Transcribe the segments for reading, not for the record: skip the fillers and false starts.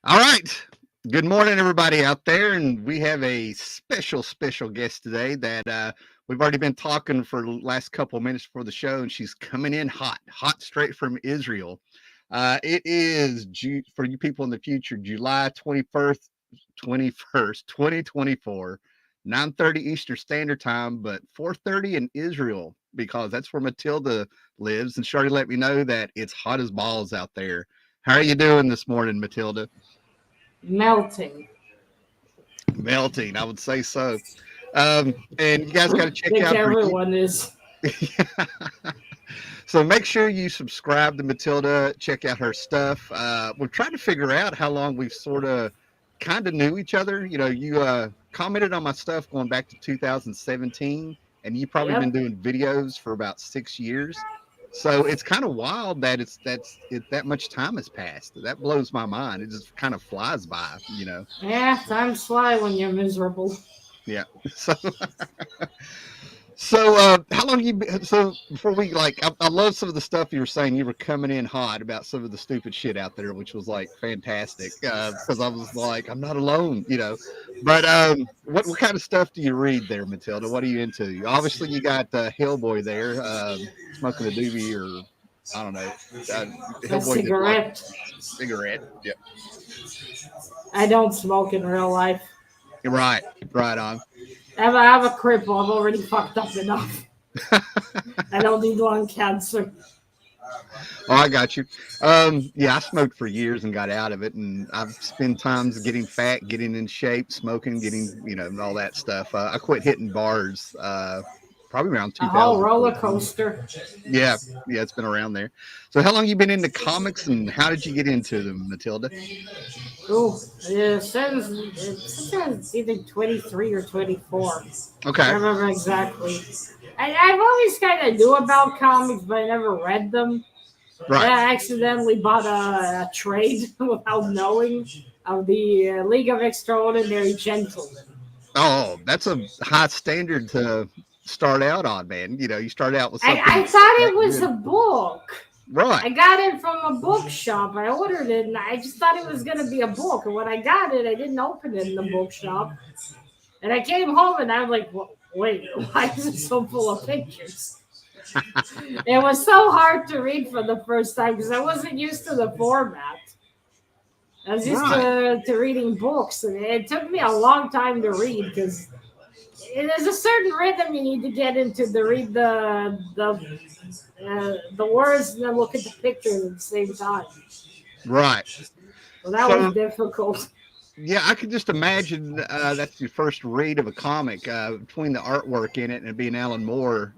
All right. Good morning, everybody out there. And we have a special guest today that we've already been talking for the last couple of minutes before the show, and she's coming in hot straight from Israel. It is, for you people in the future, July 21st, 2024, 9:30 Eastern Standard Time, but 4:30 in Israel, because that's where Matilda lives. And she already let me know that it's hot as balls out there. How are you doing this morning, Matilda? Melting. Melting, I would say so. And you guys got to I check think out her. everyone is. So make sure you subscribe to Matilda. Check out her stuff. We're trying to figure out how long we've sort of kind of knew each other. You know, you commented on my stuff going back to 2017, and you've probably been Yep. doing videos for about 6 years. So it's kind of wild that that much time has passed. That blows my mind. It just kind of flies by, you know. Yeah, time's fly when you're miserable. Yeah. So how long you been? So before we I love some of the stuff you were saying. You were coming in hot about some of the stupid shit out there, which was like fantastic. Because I was like, I'm not alone, you know. But what kind of stuff do you read there, Matilda? What are you into? Obviously, you got Hellboy there, smoking a doobie, or I don't know, uh, A Hellboy did like cigarette. cigarette. Yeah, I don't smoke in real life. right, right on. I'm a cripple. I'm already fucked up enough. I don't need lung cancer. Oh, I got you. Yeah, I smoked for years and got out of it, and I've spent times getting fat, getting in shape, smoking, getting and all that stuff. I quit hitting bars probably around A whole roller 2014. coaster. Yeah, yeah, it's been around there. So, how long you been into comics, and how did you get into them, Matilda? Ooh, it says either 23 or 24. I Okay, remember exactly. I've always kind of knew about comics, but I never read them. And right. I accidentally bought a trade without knowing of the League of Extraordinary Gentlemen. Oh, that's a high standard to start out on, man. You know, you start out with I something thought that it was good, a book. right? I got it from a bookshop. I ordered it, and I just thought it was going to be a book. And when I got it, I didn't open it in the bookshop. And I came home, and I was like, wait, why is it so full of pictures? It was so hard to read for the first time because I wasn't used to the format. I was used Right. to reading books, and it took me a long time to read because there's a certain rhythm you need to get into to read the words and then look at the pictures at the same time. Right. So that was So difficult. yeah, I could just imagine that's your first read of a comic between the artwork in it and it being Alan Moore.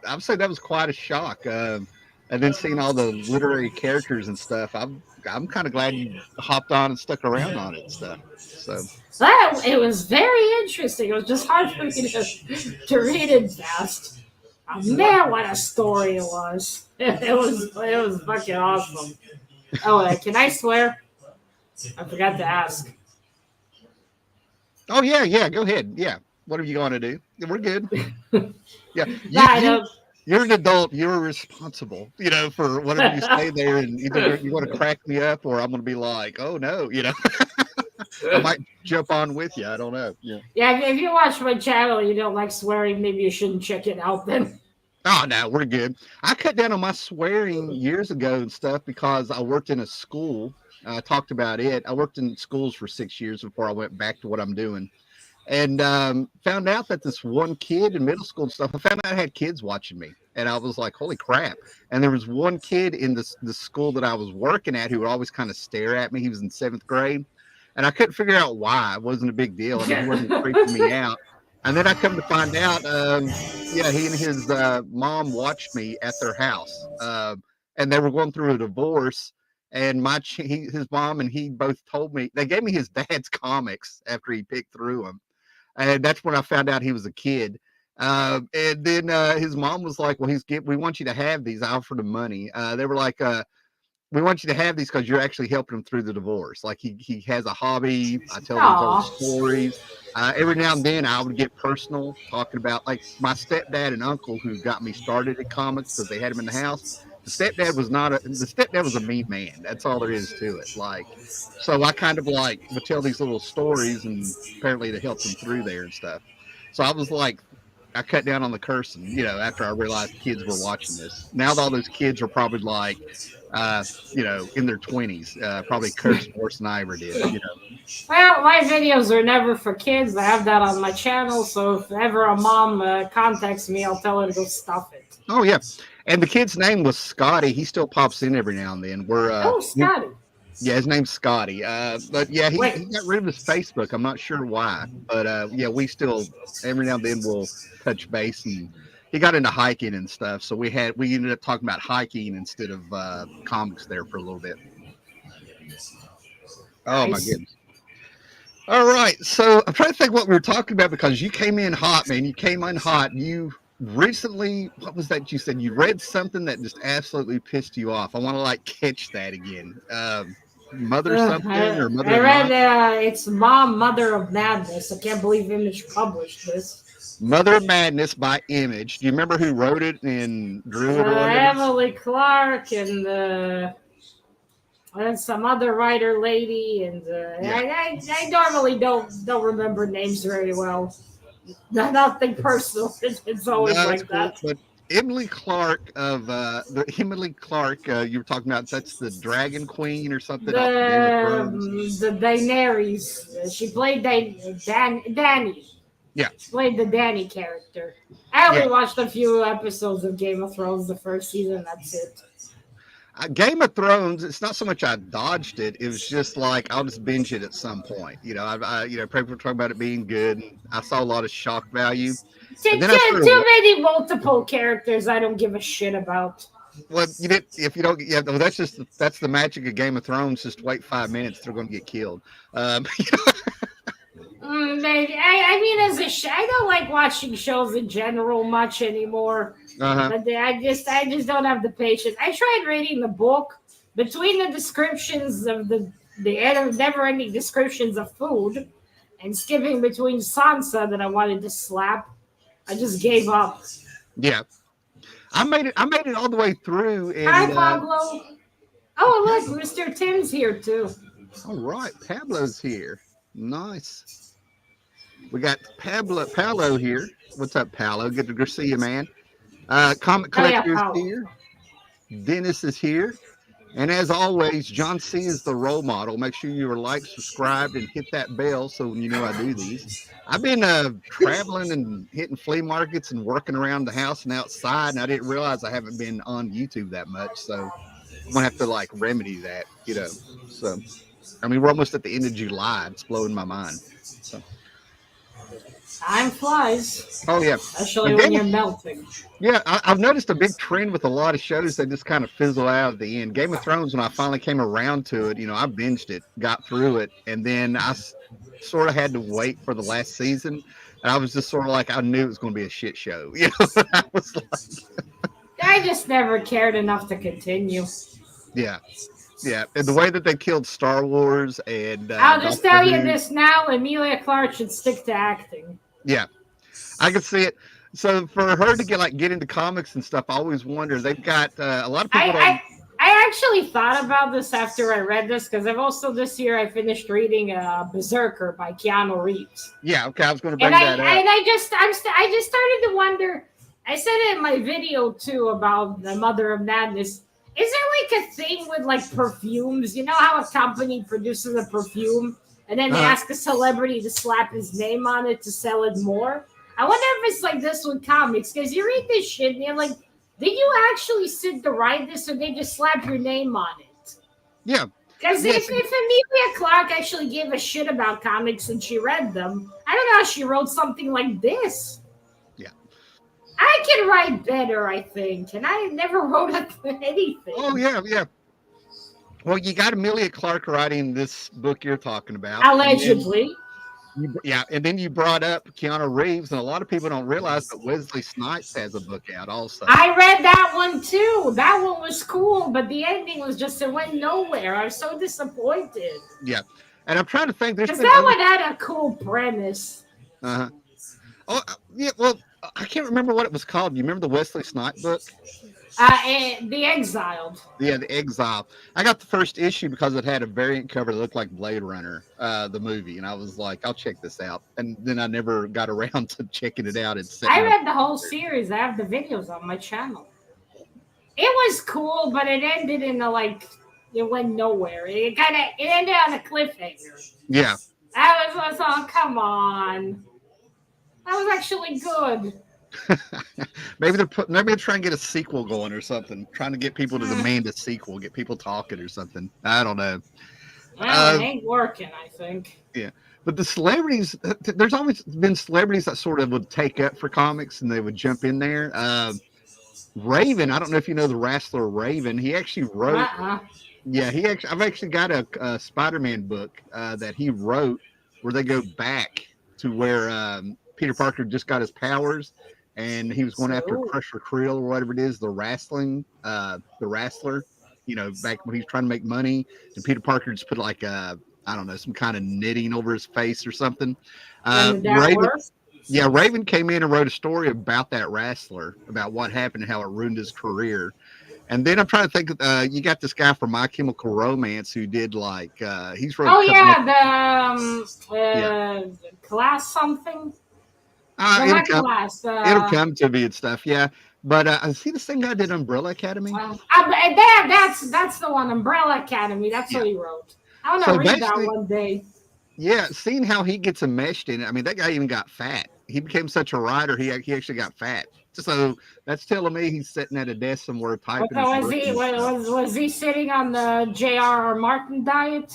I would say that was quite a shock. And then seeing all the literary characters and stuff, I'm kind of glad you hopped on and stuck around on it and stuff. So So it was very interesting. It was just hard for me to read it fast. Oh, man, what a story it was! It was fucking awesome. Oh, can I swear? I forgot to ask. oh yeah, yeah, go ahead. Yeah, what are you going to do? We're good. Yeah, Nah, I don't. you're an adult. You're responsible, for whatever you say there, and either you want to crack me up or I'm going to be like, oh no. I might jump on with you. I don't know. Yeah. Yeah, if you watch my channel and you don't like swearing, maybe you shouldn't check it out then. Oh no, we're good. I cut down on my swearing years ago and stuff because I worked in a school. I talked about it. I worked in schools for 6 years before I went back to what I'm doing, and found out that this one kid in middle school and stuff. I found out I had kids watching me, and I was like, "Holy crap!" And there was one kid in the school that I was working at who would always kind of stare at me. He was in seventh grade, and I couldn't figure out why. It wasn't a big deal. I mean, he wasn't creeping me out. And then I come to find out, yeah, he and his mom watched me at their house, and they were going through a divorce. And his mom and he both told me they gave me his dad's comics after he picked through them, and that's when I found out he was a kid. And then his mom was like, "Well, we want you to have these." I offered him money. They were like, we want you to have these because you're actually helping him through the divorce. Like he has a hobby. I told Aw. stories. Every now and then I would get personal talking about like my stepdad and uncle who got me started at comics because they had him in the house. The stepdad was not the stepdad was a mean man. That's all there is to it. Like, so I kind of like would tell these little stories and apparently to help them through there and stuff. So I was like, I cut down on the cursing, after I realized kids were watching this. Now all those kids are probably like, uh, in their 20s, probably cursed worse than I ever did. Well, my videos are never for kids. I have that on my channel, so if ever a mom contacts me, I'll tell her to go stuff it. Oh yeah, and the kid's name was Scotty. He still pops in every now and then. Oh, Scotty. Yeah, his name's Scotty. But yeah, he Wait. got rid of his Facebook. I'm not sure why, but yeah, we still every now and then we'll touch base. And he got into hiking and stuff, so we ended up talking about hiking instead of comics there for a little bit. Oh my goodness. All right, so I'm trying to think what we were talking about because you came in hot, man. You came in hot. You recently, what was that you said? You read something that just absolutely pissed you off. I want to like catch that again. Mother something or Mother? I read it's Mother of Madness. I can't believe Image published this. Mother of Madness by Image. Do you remember who wrote it and drew it? Emily Clark and some other writer lady, and I normally don't remember names very well. Nothing personal. It's always like that. But Emily Clark of Emily Clark, you were talking about. That's the Dragon Queen or something. The Daenerys. She played Dany. Yeah, she played the Dany character. I only watched a few episodes of Game of Thrones the first season. That's it. Game of Thrones, it's not so much I dodged it. It was just like I'll just binge it at some point. I people were talking about it being good. And I saw a lot of shock value. Too many multiple characters I don't give a shit about. Well, if you don't, yeah, well, that's the magic of Game of Thrones. Just wait 5 minutes, they're going to get killed. Maybe. I mean, I don't like watching shows in general much anymore. But I just don't have the patience. I tried reading the book. Between the descriptions of the never-ending descriptions of food and skipping between Sansa that I wanted to slap, I just gave up. Yeah, I made it all the way through. And, hi, Pablo. Oh, look, Mr. Tim's here too. All right, Pablo's here. Nice. We got Paolo here. What's up, Paolo? Good to see you, man. Comic Collector is here. Dennis is here. And as always, John C is the role model. Make sure you are like, subscribed, and hit that bell so when you know I do these. I've been traveling and hitting flea markets and working around the house and outside, and I didn't realize I haven't been on YouTube that much. So I'm going to have to like remedy that, So, I mean, we're almost at the end of July. It's blowing my mind. So. Time flies. Oh, yeah. Especially when you're melting. Yeah, I've noticed a big trend with a lot of shows that just kind of fizzle out at the end. Game of Thrones, when I finally came around to it, I binged it, got through it, and then I sort of had to wait for the last season. And I was just sort of like, I knew it was going to be a shit show. I was like... I just never cared enough to continue. Yeah. Yeah, and the way that they killed Star Wars and... I'll just tell you this now, Emilia Clarke should stick to acting. Yeah, I can see it. So for her to get into comics and stuff, I always wonder. They've got a lot of people. I actually thought about this after I read this because I've also this year I finished reading Berserker by Keanu Reeves. Yeah, okay, I was going to bring that up. And I just started to wonder. I said it in my video too about the Mother of Madness. Is there like a thing with like perfumes? You know how a company produces a perfume? And then they ask a celebrity to slap his name on it to sell it more. I wonder if it's like this with comics. Because you read this shit and you're like, did you actually sit to write this or they just slap your name on it? Yeah. Because if Emilia Clarke actually gave a shit about comics and she read them, I don't know how she wrote something like this. Yeah. I can write better, I think. And I never wrote anything. Oh, yeah, yeah. Well, you got Emilia Clarke writing this book you're talking about. Allegedly. And then you brought up Keanu Reeves, and a lot of people don't realize that Wesley Snipes has a book out also. I read that one too. That one was cool, but the ending was just, it went nowhere. I was so disappointed. Yeah. And I'm trying to think. Because that one had a cool premise. Uh-huh. Oh, yeah, well, I can't remember what it was called. You remember the Wesley Snipes book? The Exiled. Yeah, the Exile. I got the first issue because it had a variant cover that looked like Blade Runner, the movie, and I was like, I'll check this out. And then I never got around to checking it out. It's sitting I in a read the whole series. I have the videos on my channel. It was cool, but it ended in a like. It went nowhere. It ended on a cliffhanger. yeah. I was oh come on. That was actually good. maybe they're trying to get a sequel going or something, trying to get people to demand a sequel, get people talking or something. I don't know. Well, it ain't working, I think. Yeah, but the celebrities, there's always been celebrities that sort of would take up for comics and they would jump in there. Raven, I don't know if you know the wrestler Raven. He actually wrote. Yeah, I've actually got a Spider-Man book that he wrote where they go back to where Peter Parker just got his powers, and he was going after Crusher Creel or whatever it is, the wrestler. You know, back when he was trying to make money, and Peter Parker just put like I don't know, some kind of knitting over his face or something. Raven came in and wrote a story about that wrestler, about what happened and how it ruined his career. And then I'm trying to think. You got this guy from My Chemical Romance who did like he's wrote. Oh yeah, the class something. It'll come to me and stuff. Yeah, but I see the same guy did Umbrella Academy. That's the one, Umbrella Academy. That's what he wrote. I want to read that one day. Yeah, seeing how he gets enmeshed in it. I mean, that guy even got fat. He became such a writer. He actually got fat. So that's telling me he's sitting at a desk somewhere typing. Was he sitting on the J.R.R. Martin diet?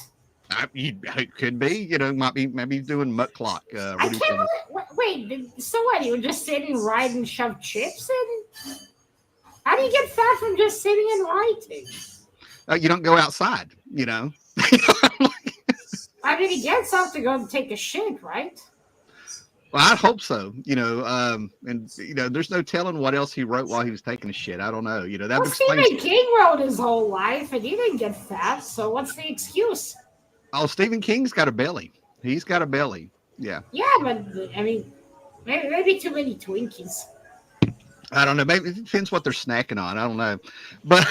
It could be. You know, maybe he's doing mutt clock. Wait, so what? You were just sitting, writing, shove chips in? How do you get fat from just sitting and writing? You don't go outside, you know. I mean, he gets up to go and take a shit, right? Well, I hope so. You know, and you know, there's no telling what else he wrote while he was taking a shit. I don't know. You know, that Stephen King wrote his whole life, and he didn't get fat. So what's the excuse? Oh, Stephen King's got a belly. He's got a belly. Yeah. Yeah, but I mean, maybe too many Twinkies. I don't know. Maybe it depends what they're snacking on. I don't know, but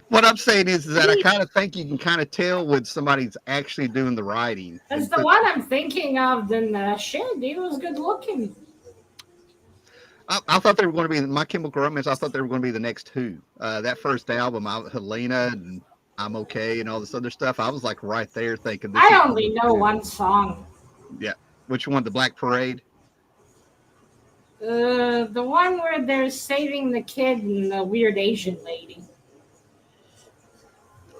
what I'm saying is that I kind of think you can kind of tell when somebody's actually doing the writing. That's the one I'm thinking of. Then shit, he was good looking. I thought they were going to be My Chemical Romance. I thought they were going to be the next Who. That first album, Helena and I'm Okay and all this other stuff. I was like right there thinking. I only know one song. Yeah, which one? The Black Parade. The one where they're saving the kid and the weird Asian lady.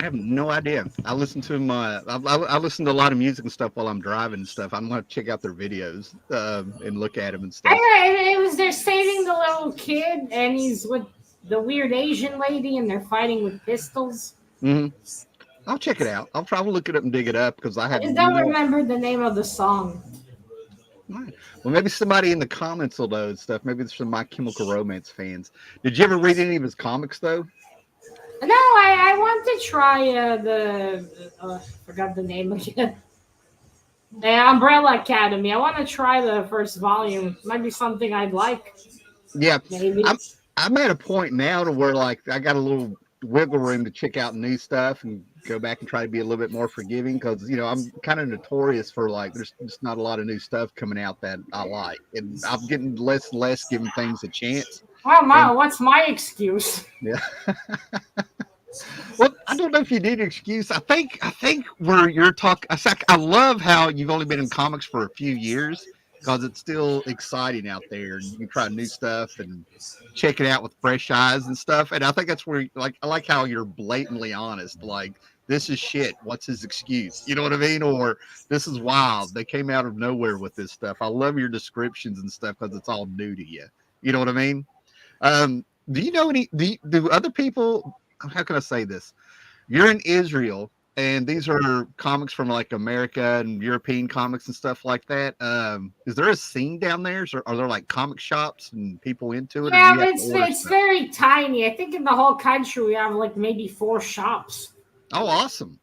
I have no idea. I listen to them. I listen to a lot of music and stuff while I'm driving and stuff. I'm going to check out their videos and look at them and stuff. It was they're saving the little kid and he's with the weird Asian lady and they're fighting with pistols. Mm-hmm. I'll check it out. I'll probably look it up and dig it up because I just don't remember the name of the song. Right. Well, maybe somebody in the comments will know and stuff. Maybe there's some My Chemical Romance fans. Did you ever read any of his comics though? No, I want to try forgot the name again. The Umbrella Academy. I want to try the first volume. Might be something I'd like. Yeah, maybe. I'm at a point now to where like I got a little wiggle room to check out new stuff and go back and try to be a little bit more forgiving because you know I'm kind of notorious for like there's just not a lot of new stuff coming out that I like, and I'm getting less and less giving things a chance. Oh, what's my excuse? Yeah. Well, I don't know if you need an excuse. I think where you're talking, I love how you've only been in comics for a few years because it's still exciting out there. You can try new stuff and check it out with fresh eyes and stuff. And I think that's where, like, I like how you're blatantly honest. Like, this is shit. What's his excuse? You know what I mean? Or this is wild. They came out of nowhere with this stuff. I love your descriptions and stuff because it's all new to you. You know what I mean? Do you know any? Do other people? How can I say this? You're in Israel, and these are comics from like America and European comics and stuff like that. Is there a scene down there? Are there like comic shops and people into it? Yeah, it's very tiny. I think in the whole country we have like maybe 4 shops. Oh, awesome.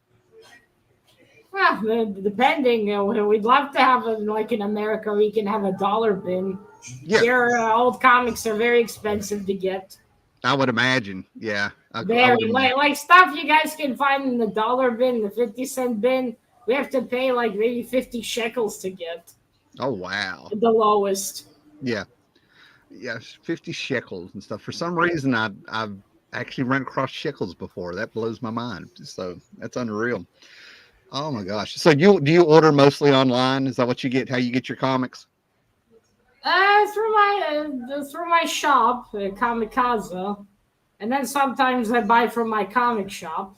Well, depending, we'd love to have like in America we can have a dollar bin. Yeah. Here, old comics are very expensive to get. I would imagine. Yeah, I would Very imagine. like stuff you guys can find in the dollar bin, the 50-cent bin. We have to pay like maybe 50 shekels to get Oh wow. the lowest. Yeah, yeah, 50 shekels and stuff. For some reason, I've actually run across shekels before. That blows my mind. So that's unreal. Oh my gosh. So do you order mostly online? Is that what you get? How you get your comics? Through my shop, Kamikaze, and then sometimes I buy from my comic shop.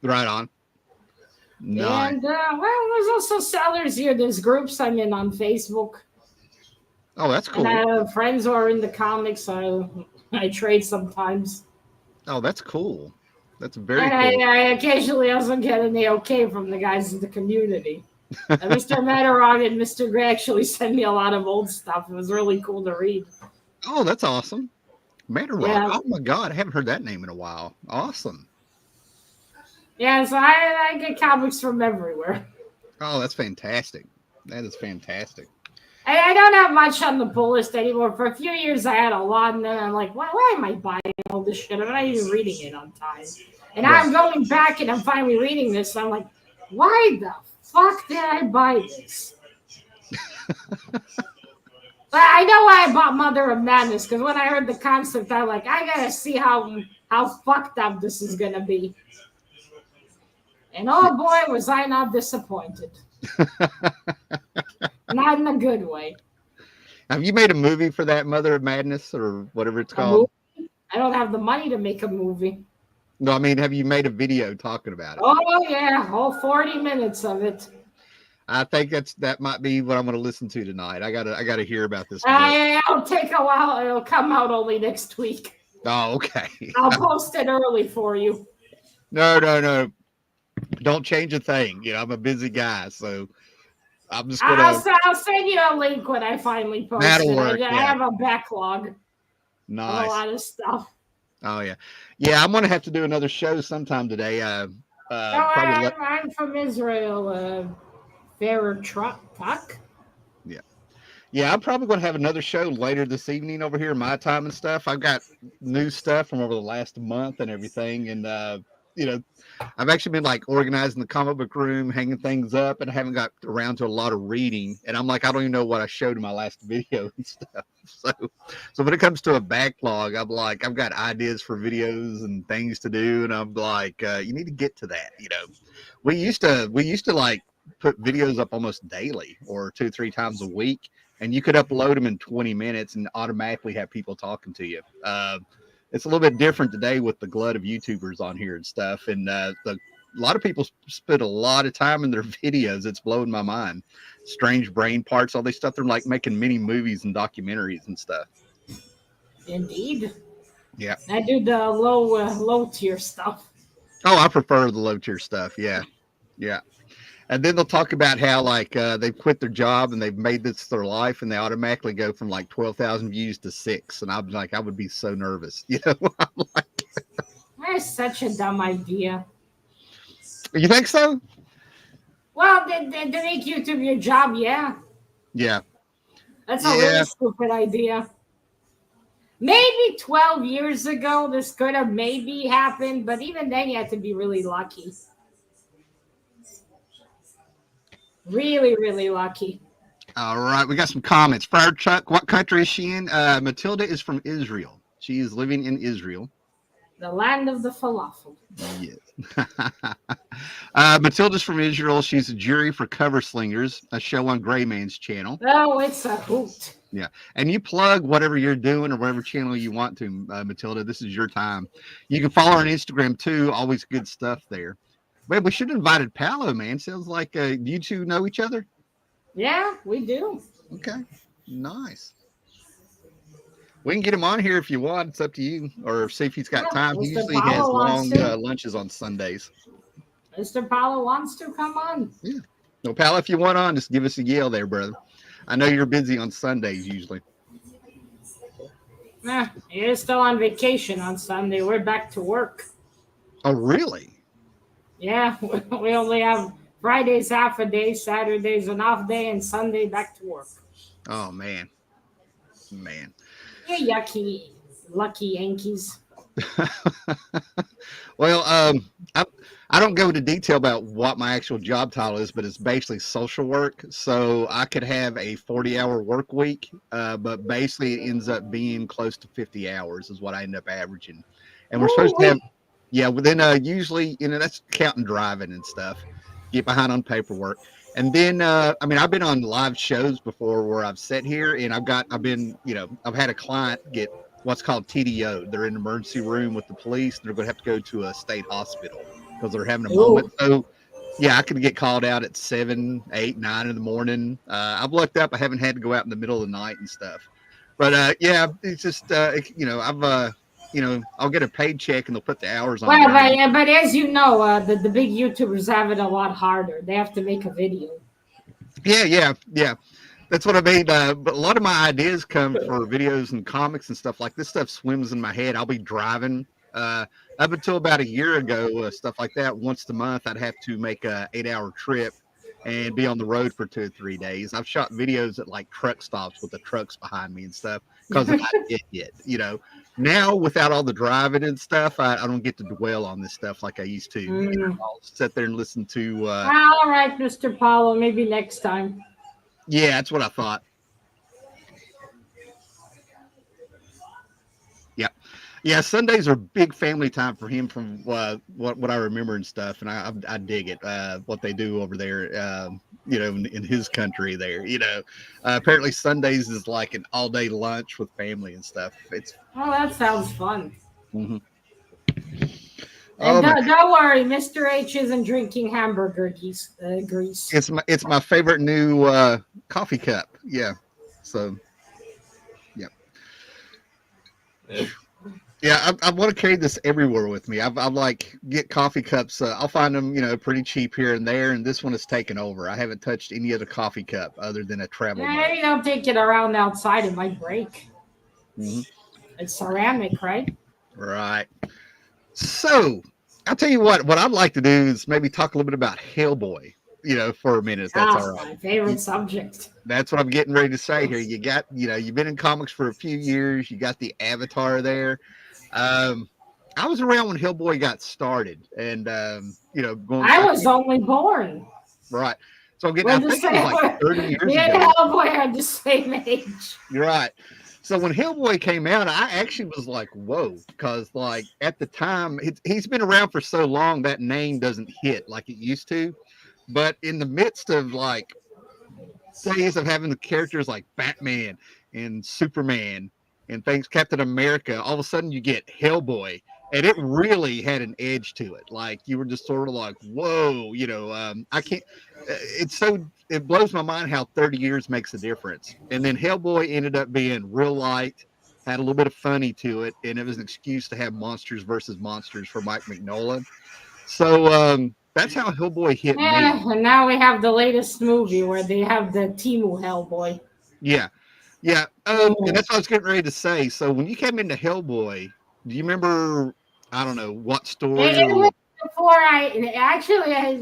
Right on. Nice. And well, there's also sellers here. There's groups I'm in on Facebook, Oh, that's and cool. I have friends who are in the comics. I trade sometimes, Oh, that's cool. That's very and cool. I occasionally also get an okay from the guys in the community. Mr. Matterog and Mr. Gray actually sent me a lot of old stuff. It was really cool to read. Oh, that's awesome. Matterrock. Yeah, Oh my God, I haven't heard that name in a while. Awesome. yeah. So I get comics from everywhere. Oh, that's fantastic. That is fantastic. I don't have much on the pull list anymore. For a few years, I had a lot, and then I'm like, why am I buying all this shit? I'm not even reading it on time. And now Right. I'm going back, and I'm finally reading this, and I'm like, why the fuck did I buy this? But I know why I bought Mother of Madness, because when I heard the concept, I'm like, I gotta see how fucked up this is gonna be. And oh boy, was I not disappointed. Not in a good way. Have you made a movie for that Mother of Madness or whatever it's A movie? called? I don't have the money to make a movie. No, I mean, have you made a video talking about it? Oh yeah, all 40 minutes of it. I think that might be what I'm going to listen to tonight. I gotta hear about this book. It'll take a while. It'll come out only next week. Oh, okay. I'll post it early for you. No, no, no. Don't change a thing. I'm a busy guy, so I'm just gonna. I'll send you a link when I finally post That'll it. work. I Yeah, have a backlog of a nice. lot of stuff. Oh yeah, yeah. I'm gonna have to do another show sometime today. No, Probably. I'm from Israel. Fair truck. Yeah, yeah. I'm probably gonna have another show later this evening over here, my time and stuff. I've got new stuff from over the last month and everything, and you know, I've actually been like organizing the comic book room, hanging things up, and I haven't got around to a lot of reading. And I'm like, I don't even know what I showed in my last video and stuff. So when it comes to a backlog, I'm like, I've got ideas for videos and things to do, and I'm like, you need to get to that. We used to like put videos up almost daily or 2-3 times a week, and you could upload them in 20 minutes and automatically have people talking to you. It's a little bit different today with the glut of YouTubers on here and stuff. And a lot of people spend a lot of time in their videos. It's blowing my mind. Strange brain parts, all this stuff. They're like making mini movies and documentaries and stuff. Indeed. Yeah. I do the low tier stuff. Oh, I prefer the low tier stuff. Yeah. Yeah. And then they'll talk about how like they've quit their job and they've made this their life, and they automatically go from like 12,000 views to 6. And I'm like, I would be so nervous. I'm like, That's such a dumb idea. you think so? Well, to make YouTube your job, yeah. Yeah. That's a really stupid idea. Maybe 12 years ago, this could have maybe happened, but even then, you had to be really lucky. Really, really lucky. All right, we got some comments. Fire Chuck, what country is she in? Matilda is from Israel. She is living in Israel. The land of the falafel. Yes. Matilda's from Israel. She's a jury for Cover Slingers, a show on Gray Man's channel. Oh, it's a hoot. Yeah. And you plug whatever you're doing or whatever channel you want to, Matilda. This is your time. You can follow her on Instagram, too. Always good stuff there. Wait, we should have invited Paolo, man. Sounds like you two know each other. Yeah, we do. Okay, nice. We can get him on here if you want. It's up to you, or see if he's got time. He usually has long lunches on Sundays. Mr. Paolo wants to come on. Yeah. No, Paolo, if you want on, just give us a yell there, brother. I know you're busy on Sundays usually. You're still on vacation on Sunday. We're back to work. Oh, really? Yeah, we only have Fridays half a day, Saturdays an off day, and Sunday back to work. Oh, man. Man. You're yucky. Lucky Yankees. Well, I don't go into detail about what my actual job title is, but it's basically social work. So I could have a 40-hour work week, but basically it ends up being close to 50 hours is what I end up averaging. And we're supposed to have, Woo-wee. yeah, within usually, that's counting driving and stuff, get behind on paperwork. And then, I mean, I've been on live shows before where I've sat here and I've had a client get what's called TDO. They're in an emergency room with the police. They're going to have to go to a state hospital because they're having a moment. Ooh. So, yeah, I could get called out at 7, 8, 9 in the morning. I've lucked up. I haven't had to go out in the middle of the night and stuff. But yeah, it's just I'll get a paid check and they'll put the hours on Well, there. but as you know, the big YouTubers have it a lot harder. They have to make a video. Yeah. That's what I mean. But a lot of my ideas come for videos and comics and stuff like this. Stuff swims in my head. I'll be driving. Up until about a year ago, stuff like that. Once a month, I'd have to make a 8-hour trip and be on the road for 2 or 3 days. I've shot videos at like truck stops with the trucks behind me and stuff because I get it. Now without all the driving and stuff, I don't get to dwell on this stuff like I used to. I'll sit there and listen to. All right, Mr. Paulo. Maybe next time. Yeah, that's what I thought. Yeah, Sundays are big family time for him from what I remember and stuff, and I dig it. What they do over there, in his country there. Apparently Sundays is like an all day lunch with family and stuff. Oh, that sounds fun. Mhm. And Oh, don't worry, Mr. H isn't drinking hamburger grease. it's my favorite new coffee cup. Yeah, so yeah. Yeah, I want to carry this everywhere with me. I've like get coffee cups. I'll find them, pretty cheap here and there. And this one is taken over. I haven't touched any other coffee cup other than a travel mug. Maybe don't take it around outside. It might break. Mm-hmm. It's ceramic, right? Right. So I'll tell you what I'd like to do is maybe talk a little bit about Hellboy, for a minute, if that's all right. My favorite subject. That's what I'm getting ready to say here. You got, you've been in comics for a few years. You got the Avatar there. I was around when Hellboy got started, and I was only born. Right. So I'm getting. I think it was like 30 years me ago. and Hellboy are the same age. You're right. So when Hellboy came out, I actually was like, "Whoa!" Because like at the time, he's been around for so long that name doesn't hit like it used to. But in the midst of like days of having the characters like Batman and Superman and things, Captain America, all of a sudden you get Hellboy, and it really had an edge to it. Like you were just sort of like, whoa, I can't. It blows my mind how 30 years makes a difference. And then Hellboy ended up being real light, had a little bit of funny to it, and it was an excuse to have monsters versus monsters for Mike Mignola. So that's how Hellboy hit me. And now we have the latest movie where they have the Timu Hellboy. Yeah. And that's what I was getting ready to say. So when you came into Hellboy, do you remember, I don't know, what story? Before I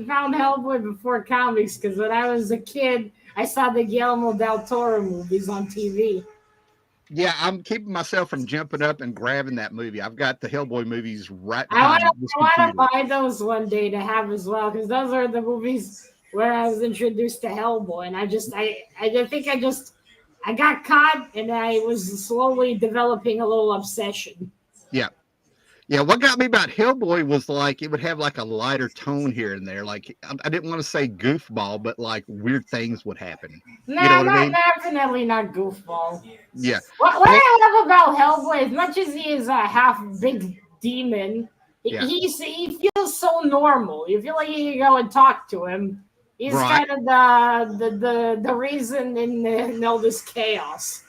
found Hellboy before comics, because when I was a kid, I saw the Guillermo del Toro movies on TV. Yeah, I'm keeping myself from jumping up and grabbing that movie. I've got the Hellboy movies right behind I want to buy those one day to have as well, because those are the movies where I was introduced to Hellboy, and I got caught, and I was slowly developing a little obsession. Yeah, what got me about Hellboy was like it would have like a lighter tone here and there. Like I didn't want to say goofball, but like weird things would happen. No, you know what I mean? Definitely not goofball. Yeah. What I love about Hellboy, as much as he is a half big demon, he feels so normal. You feel like you can go and talk to him. He's kind of the reason in all this chaos.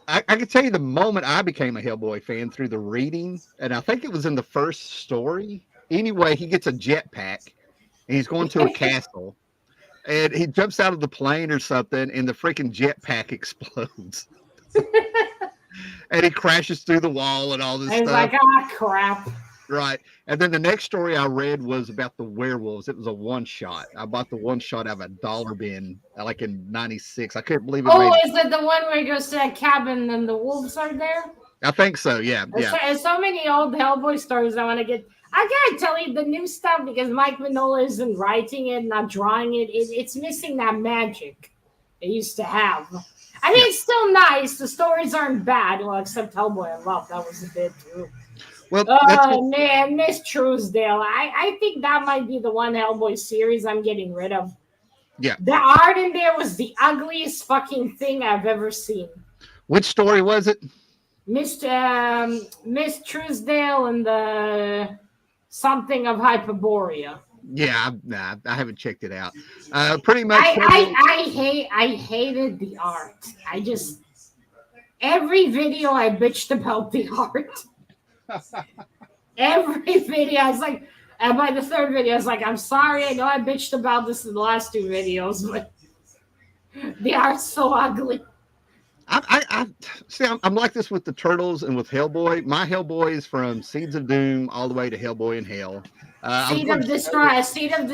I can tell you the moment I became a Hellboy fan through the reading, and I think it was in the first story. Anyway, he gets a jetpack, and he's going to a castle, and he jumps out of the plane or something, and the freaking jetpack explodes. And he crashes through the wall and all this stuff. He's like, ah, crap. Right. And then the next story I read was about the werewolves. It was a one-shot. I bought the one-shot out of a dollar bin, like in '96. I couldn't believe it. Oh, is it the one where he goes to that cabin and the wolves are there? I think so. Yeah, yeah. There's so many old Hellboy stories I want to get. I gotta tell you the new stuff because Mike Mignola isn't writing it, not drawing it. It's missing that magic it used to have. I mean, Yeah. it's still nice. The stories aren't bad. Well, except Hellboy, I love that was a bit too. Well, that's what, Oh man, Miss Truesdale. I think that might be the one Hellboy series I'm getting rid of. yeah. The art in there was the ugliest fucking thing I've ever seen. Which story was it? Miss Truesdale and the something of Hyperborea. Yeah, I haven't checked it out. Pretty much. I hated the art. Every video I bitched about the art. Every video I was like, and by the third video I was like, I'm sorry, I know I bitched about this in the last two videos, but the art's so ugly. I see. I'm like this with the Turtles and with Hellboy. My Hellboy is from Seeds of Doom all the way to Hellboy in Hell. Seed of Destruction. Seed of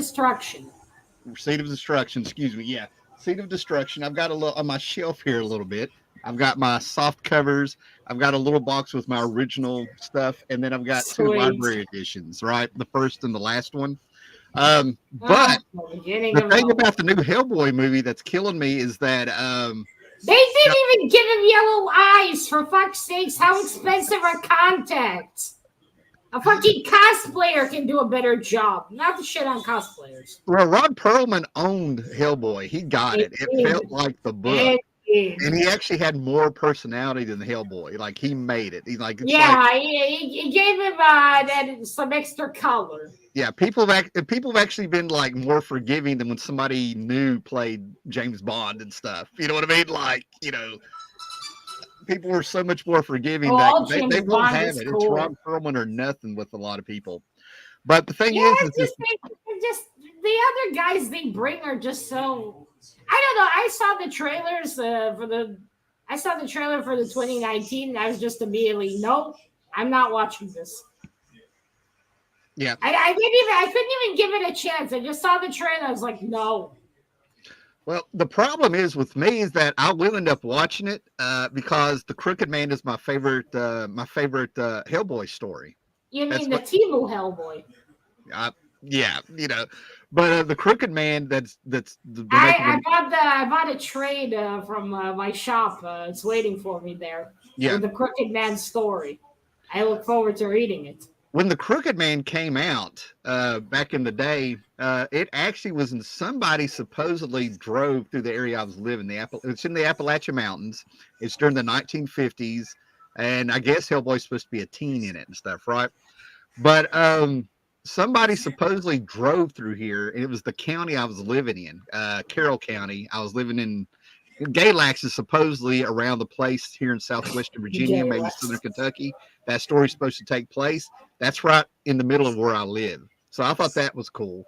Destruction. Excuse me. Yeah, Seed of Destruction. I've got a little on my shelf here a little bit. I've got my soft covers. I've got a little box with my original stuff, and then I've got two library editions. Right, the first and the last one. But the thing about the new Hellboy movie that's killing me is that they didn't even give him yellow eyes, for fuck's sakes. How expensive are contacts? A fucking cosplayer can do a better job. Not the shit on cosplayers. Well, Ron Perlman owned Hellboy. He got it. It felt like the book. And he actually had more personality than the Hellboy. Like, he made it. He like he gave him some extra color. Yeah, people have actually been like more forgiving than when somebody new played James Bond and stuff. You know what I mean? Like, people were so much more forgiving that they won't have it. Cool. It's Ron Perlman or nothing with a lot of people. But the thing is just the other guys they bring are just so. I don't know. I saw the trailers for the 2019. And I was just immediately, no, I'm not watching this. Yeah, I couldn't even give it a chance. I just saw the trailer. I was like, no. Well, the problem is with me is that I will end up watching it because The Crooked Man is my favorite Hellboy story. You mean the Timu Hellboy? Yeah, but The Crooked Man. I bought a trade from my shop. It's waiting for me there. Yeah, with The Crooked Man story. I look forward to reading it. When The Crooked Man came out back in the day, it actually was in somebody supposedly drove through the area I was living. It's in the Appalachian Mountains. It's during the 1950s, and I guess Hellboy's supposed to be a teen in it and stuff, right? But somebody supposedly drove through here, and it was the county I was living in, Carroll County. I was living in Galax is supposedly around the place here in southwestern Virginia, maybe southern Kentucky. That story's supposed to take place. That's right in the middle of where I live. So I thought that was cool.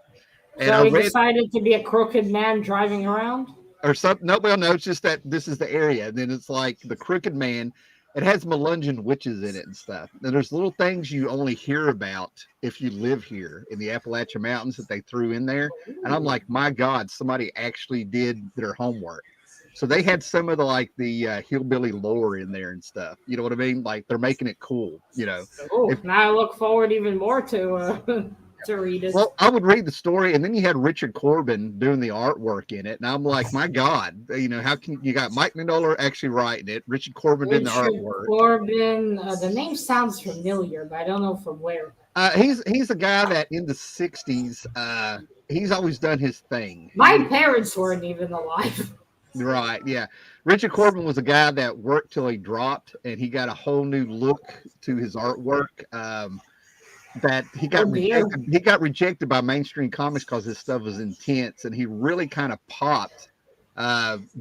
And so he decided to be a crooked man driving around? Or something. No, it's just that this is the area. And then it's like the Crooked Man. It has Melungeon witches in it and stuff. And there's little things you only hear about if you live here in the Appalachian Mountains that they threw in there. And I'm like, my God, somebody actually did their homework. So they had some of the hillbilly lore in there and stuff. You know what I mean? Like they're making it cool. Now I look forward even more to read it. Well, I would read the story, and then you had Richard Corbin doing the artwork in it, and I'm like, my God, how can you got Mike Mignola actually writing it? Richard Corbin doing the artwork. Corbin, the name sounds familiar, but I don't know from where. He's a guy that in the '60s, he's always done his thing. My parents weren't even alive. Right, yeah. Richard Corbin was a guy that worked till he dropped, and he got a whole new look to his artwork. That he got rejected by mainstream comics because his stuff was intense, and he really kind of popped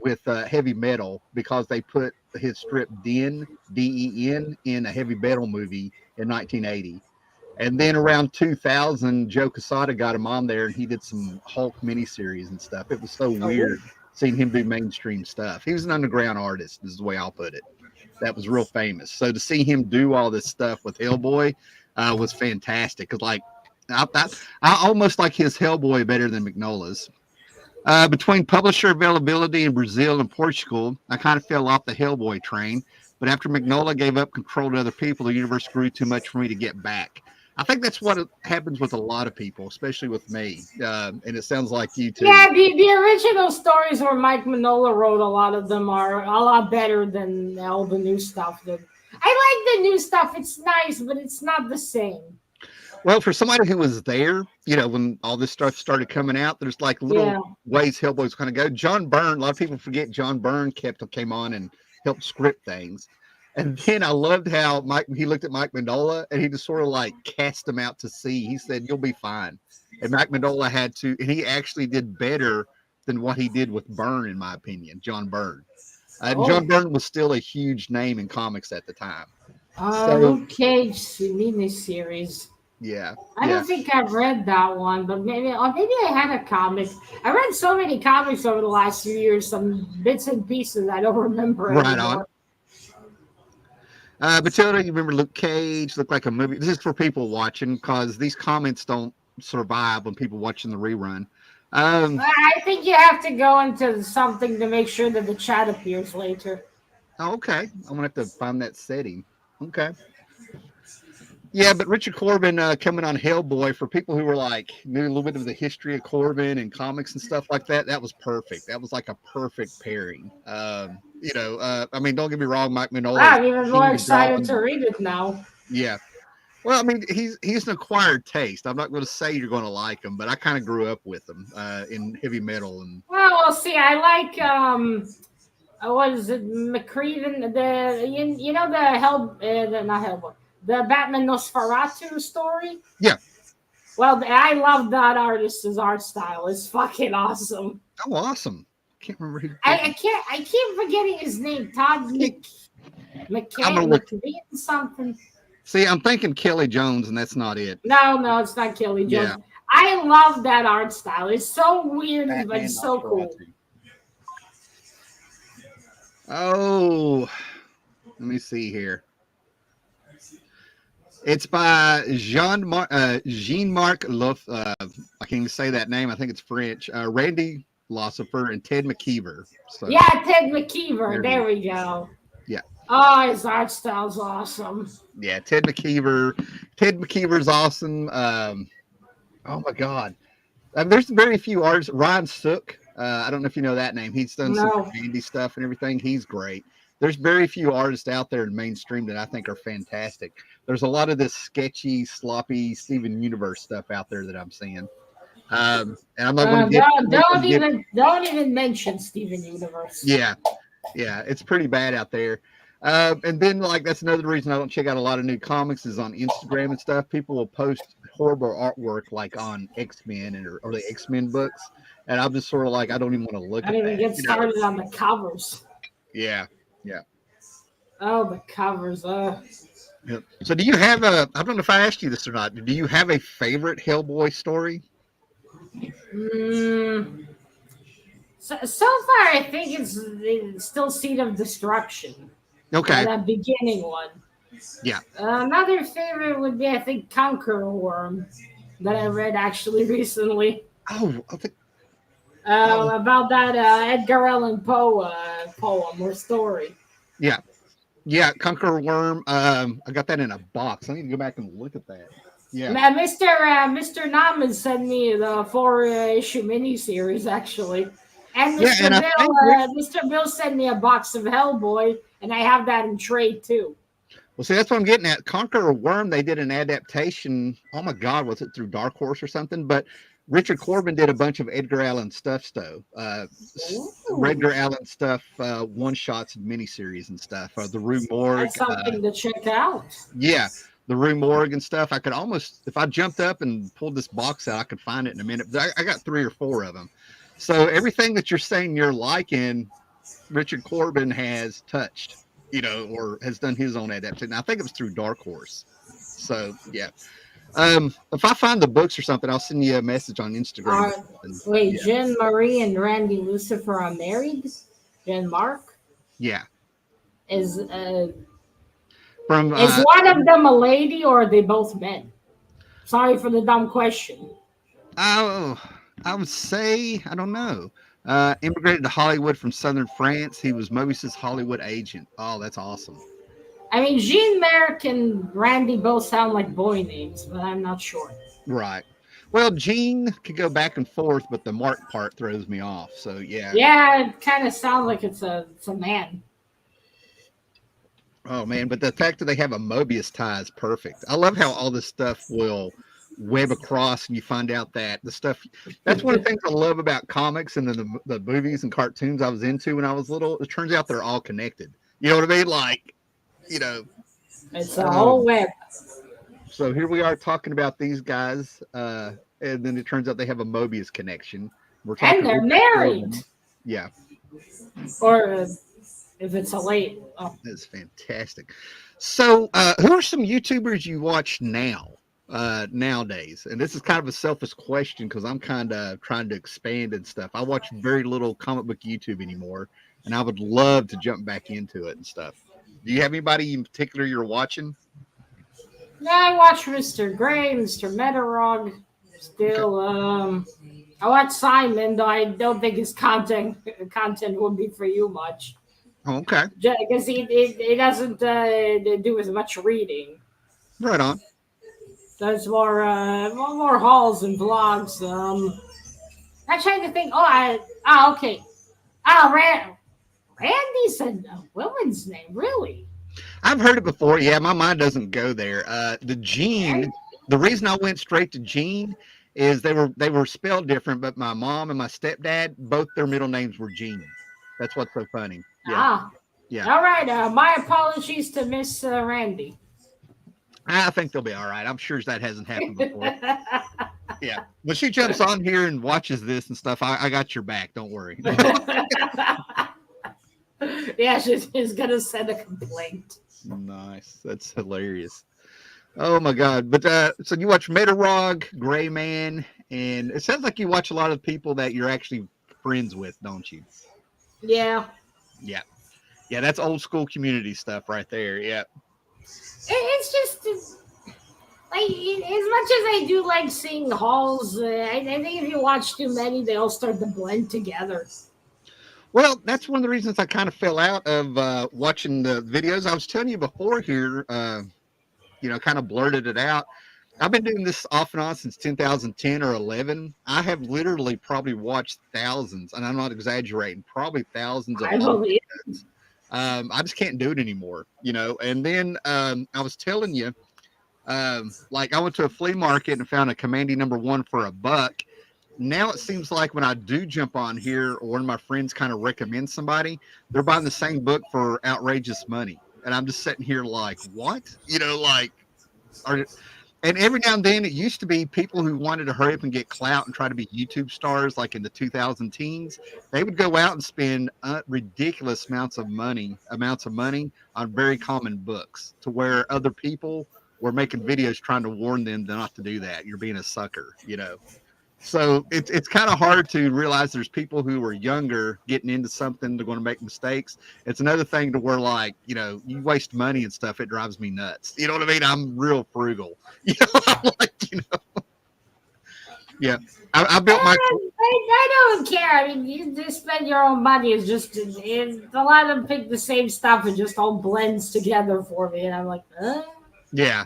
with heavy metal because they put his strip Den, Den, in a heavy metal movie in 1980. And then around 2000, Joe Quesada got him on there, and he did some Hulk miniseries and stuff. It was so weird seeing him do mainstream stuff. He was an underground artist, is the way I'll put it. That was real famous. So to see him do all this stuff with Hellboy was fantastic. Because I almost like his Hellboy better than Mignola's. Between publisher availability in Brazil and Portugal, I kind of fell off the Hellboy train. but after Magnola gave up control to other people, the universe grew too much for me to get back. I think that's what happens with a lot of people, especially with me. And it sounds like you too. Yeah, the original stories where Mike Mignola wrote, a lot of them are a lot better than all the new stuff. That I like the new stuff. It's nice, but it's not the same. Well, for somebody who was there, when all this stuff started coming out, there's like little Yeah. ways Hellboy's going to go. John Byrne, a lot of people forget John Byrne came on and helped script things. And then I loved how he looked at Mike Mignola and he just sort of like cast him out to sea. He said, "You'll be fine." And Mike Mignola and he actually did better than what he did with Byrne, in my opinion, John Byrne. And Oh, John Byrne was still a huge name in comics at the time. So, Luke Cage miniseries. yeah. I don't think I've read that one, but maybe I had a comic. I read so many comics over the last few years, some bits and pieces I don't remember Right anymore. on. Matilda, you remember Luke Cage? Looked like a movie. This is for people watching because these comments don't survive when people watching the rerun. I think you have to go into something to make sure that the chat appears later. Okay. I'm going to have to find that setting. Okay. Yeah, but Richard Corbin coming on Hellboy, for people who were like knew a little bit of the history of Corbin and comics and stuff like that, that was perfect. That was like a perfect pairing. I mean, don't get me wrong, Mike Mignola I'm is even king more to excited drawing. to read it now. Yeah. Well, I mean, he's an acquired taste. I'm not going to say you're going to like him, but I kind of grew up with him in heavy metal and. Well, we'll see. I like what is it, McCreeden? The not Hellboy, the Batman Nosferatu story. Yeah. Well, I love that artist's art style. It's fucking awesome. Oh, awesome! Can't remember who. I keep forgetting his name. Todd McCann something. See, I'm thinking Kelly Jones, and that's not it. No, it's not Kelly Jones. Yeah. I love that art style. It's so weird, but it's so cool. Oh, let me see here. It's by Jean-Marc Loff. I can't even say that name. I think it's French. Randy Lossifer and Ted McKeever. So, yeah, Ted McKeever. There we go. Yeah. Oh, his art style's awesome. Yeah, Ted McKeever's awesome. Oh my God. There's very few artists. Ryan Sook. I don't know if you know that name. He's done some Randy stuff and everything. He's great. There's very few artists out there in mainstream that I think are fantastic. There's a lot of this sketchy, sloppy Steven Universe stuff out there that I'm seeing. And I'm not going to don't even mention Steven Universe. Yeah, it's pretty bad out there. And then that's another reason I don't check out a lot of new comics is on Instagram and stuff. People will post horrible artwork like on X-Men or the X-Men books, and I'm just sort of like I don't even want to look at that. I didn't even get started on the covers. Yeah. Oh, the covers. Yep. So do you have I don't know if I asked you this or not. Do you have a favorite Hellboy story? So far, I think it's still Seed of Destruction. Okay. That beginning one. Yeah. Another favorite would be, I think, Conqueror Worm that I read actually recently. Oh, I think. About that Edgar Allan Poe poem or story. Yeah, Conqueror Worm. I got that in a box. I need to go back and look at that. Yeah. Mr. Naaman sent me the 4-issue miniseries actually, and Mr. Bill sent me a box of Hellboy, and I have that in trade too. Well, see, that's what I'm getting at. Conqueror Worm, they did an adaptation. Oh my God, was it through Dark Horse or something? But Richard Corbin did a bunch of Edgar Allan stuff, Edgar Allan stuff, one shots and miniseries and stuff. The Rue Morgue. That's something to check out. Yeah, the Rue Morgue and stuff. I could almost, if I jumped up and pulled this box out, I could find it in a minute. But I got 3 or 4 of them. So everything that you're saying you're liking, Richard Corbin has touched, or has done his own adaptation. I think it was through Dark Horse. So yeah. If I find the books or something, I'll send you a message on Instagram. Wait, Jen Marie and Randy Lucifer are married? Jen Mark? Yeah. Is one of them a lady or are they both men? Sorry for the dumb question. Oh, I would say, I don't know. Immigrated to Hollywood from southern France. He was Mobius's Hollywood agent. Oh, that's awesome. I mean, Jean Merrick and Randy both sound like boy names, but I'm not sure. Right. Well, Gene could go back and forth, but the Mark part throws me off. So yeah. Yeah, it kind of sounds like it's a man. Oh man, but the fact that they have a Mobius tie is perfect. I love how all this stuff will web across, and you find out that the stuff. That's one of the things I love about comics and the movies and cartoons I was into when I was little. It turns out they're all connected. You know what I mean? Like, you know. It's a whole web. So here we are talking about these guys, and then it turns out they have a Mobius connection. We're talking. And they're married. Yeah. Or if it's a late. Oh. That's fantastic. So, who are some YouTubers you watch now, nowadays? And this is kind of a selfish question because I'm kind of trying to expand and stuff. I watch very little comic book YouTube anymore, and I would love to jump back into it and stuff. Do you have anybody in particular you're watching? Yeah, I watch Mr. Gray, Mr. Metarog. Still, I watch Simon, though I don't think his content would be for you much. Okay. Because he doesn't do as much reading. Right on. Does more hauls and vlogs. I'm trying to think. Okay. Randy's a woman's name, really? I've heard it before. Yeah, my mind doesn't go there. The Gene. The reason I went straight to Gene is they were spelled different, but my mom and my stepdad, both their middle names were Gene. That's what's so funny. Yeah. Yeah. All right. My apologies to Miss Randy. I think they'll be all right. I'm sure that hasn't happened before. Yeah. When she jumps on here and watches this and stuff, I got your back. Don't worry. Yeah, she's going to send a complaint. Nice. That's hilarious. Oh, my God. But so you watch Metarog, Gray Man, and it sounds like you watch a lot of people that you're actually friends with, don't you? Yeah. Yeah. Yeah, that's old school community stuff right there. Yeah. It's just like, as much as I do like seeing hauls, I think if you watch too many, they all start to blend together. Well, that's one of the reasons I kind of fell out of watching the videos. I was telling you before here, kind of blurted it out. I've been doing this off and on since 2010 or 11. I have literally probably watched thousands, and I'm not exaggerating, probably thousands of videos. I just can't do it anymore, And then I was telling you, like I went to a flea market and found a Commandy #1 for $1. Now it seems like when I do jump on here or one of my friends kind of recommends somebody, they're buying the same book for outrageous money. And I'm just sitting here like, what? And every now and then it used to be people who wanted to hurry up and get clout and try to be YouTube stars like in the 2000 teens. They would go out and spend ridiculous amounts of money on very common books to where other people were making videos trying to warn them not to do that. You're being a sucker, So it's kind of hard to realize there's people who are younger getting into something. They're going to make mistakes. It's another thing to where you waste money and stuff. It drives me nuts. You know what I mean? I'm real frugal. I'm like, yeah. I built my. I don't care. I mean, you just spend your own money. It's a lot of them pick the same stuff and just all blends together for me. And I'm like, Yeah.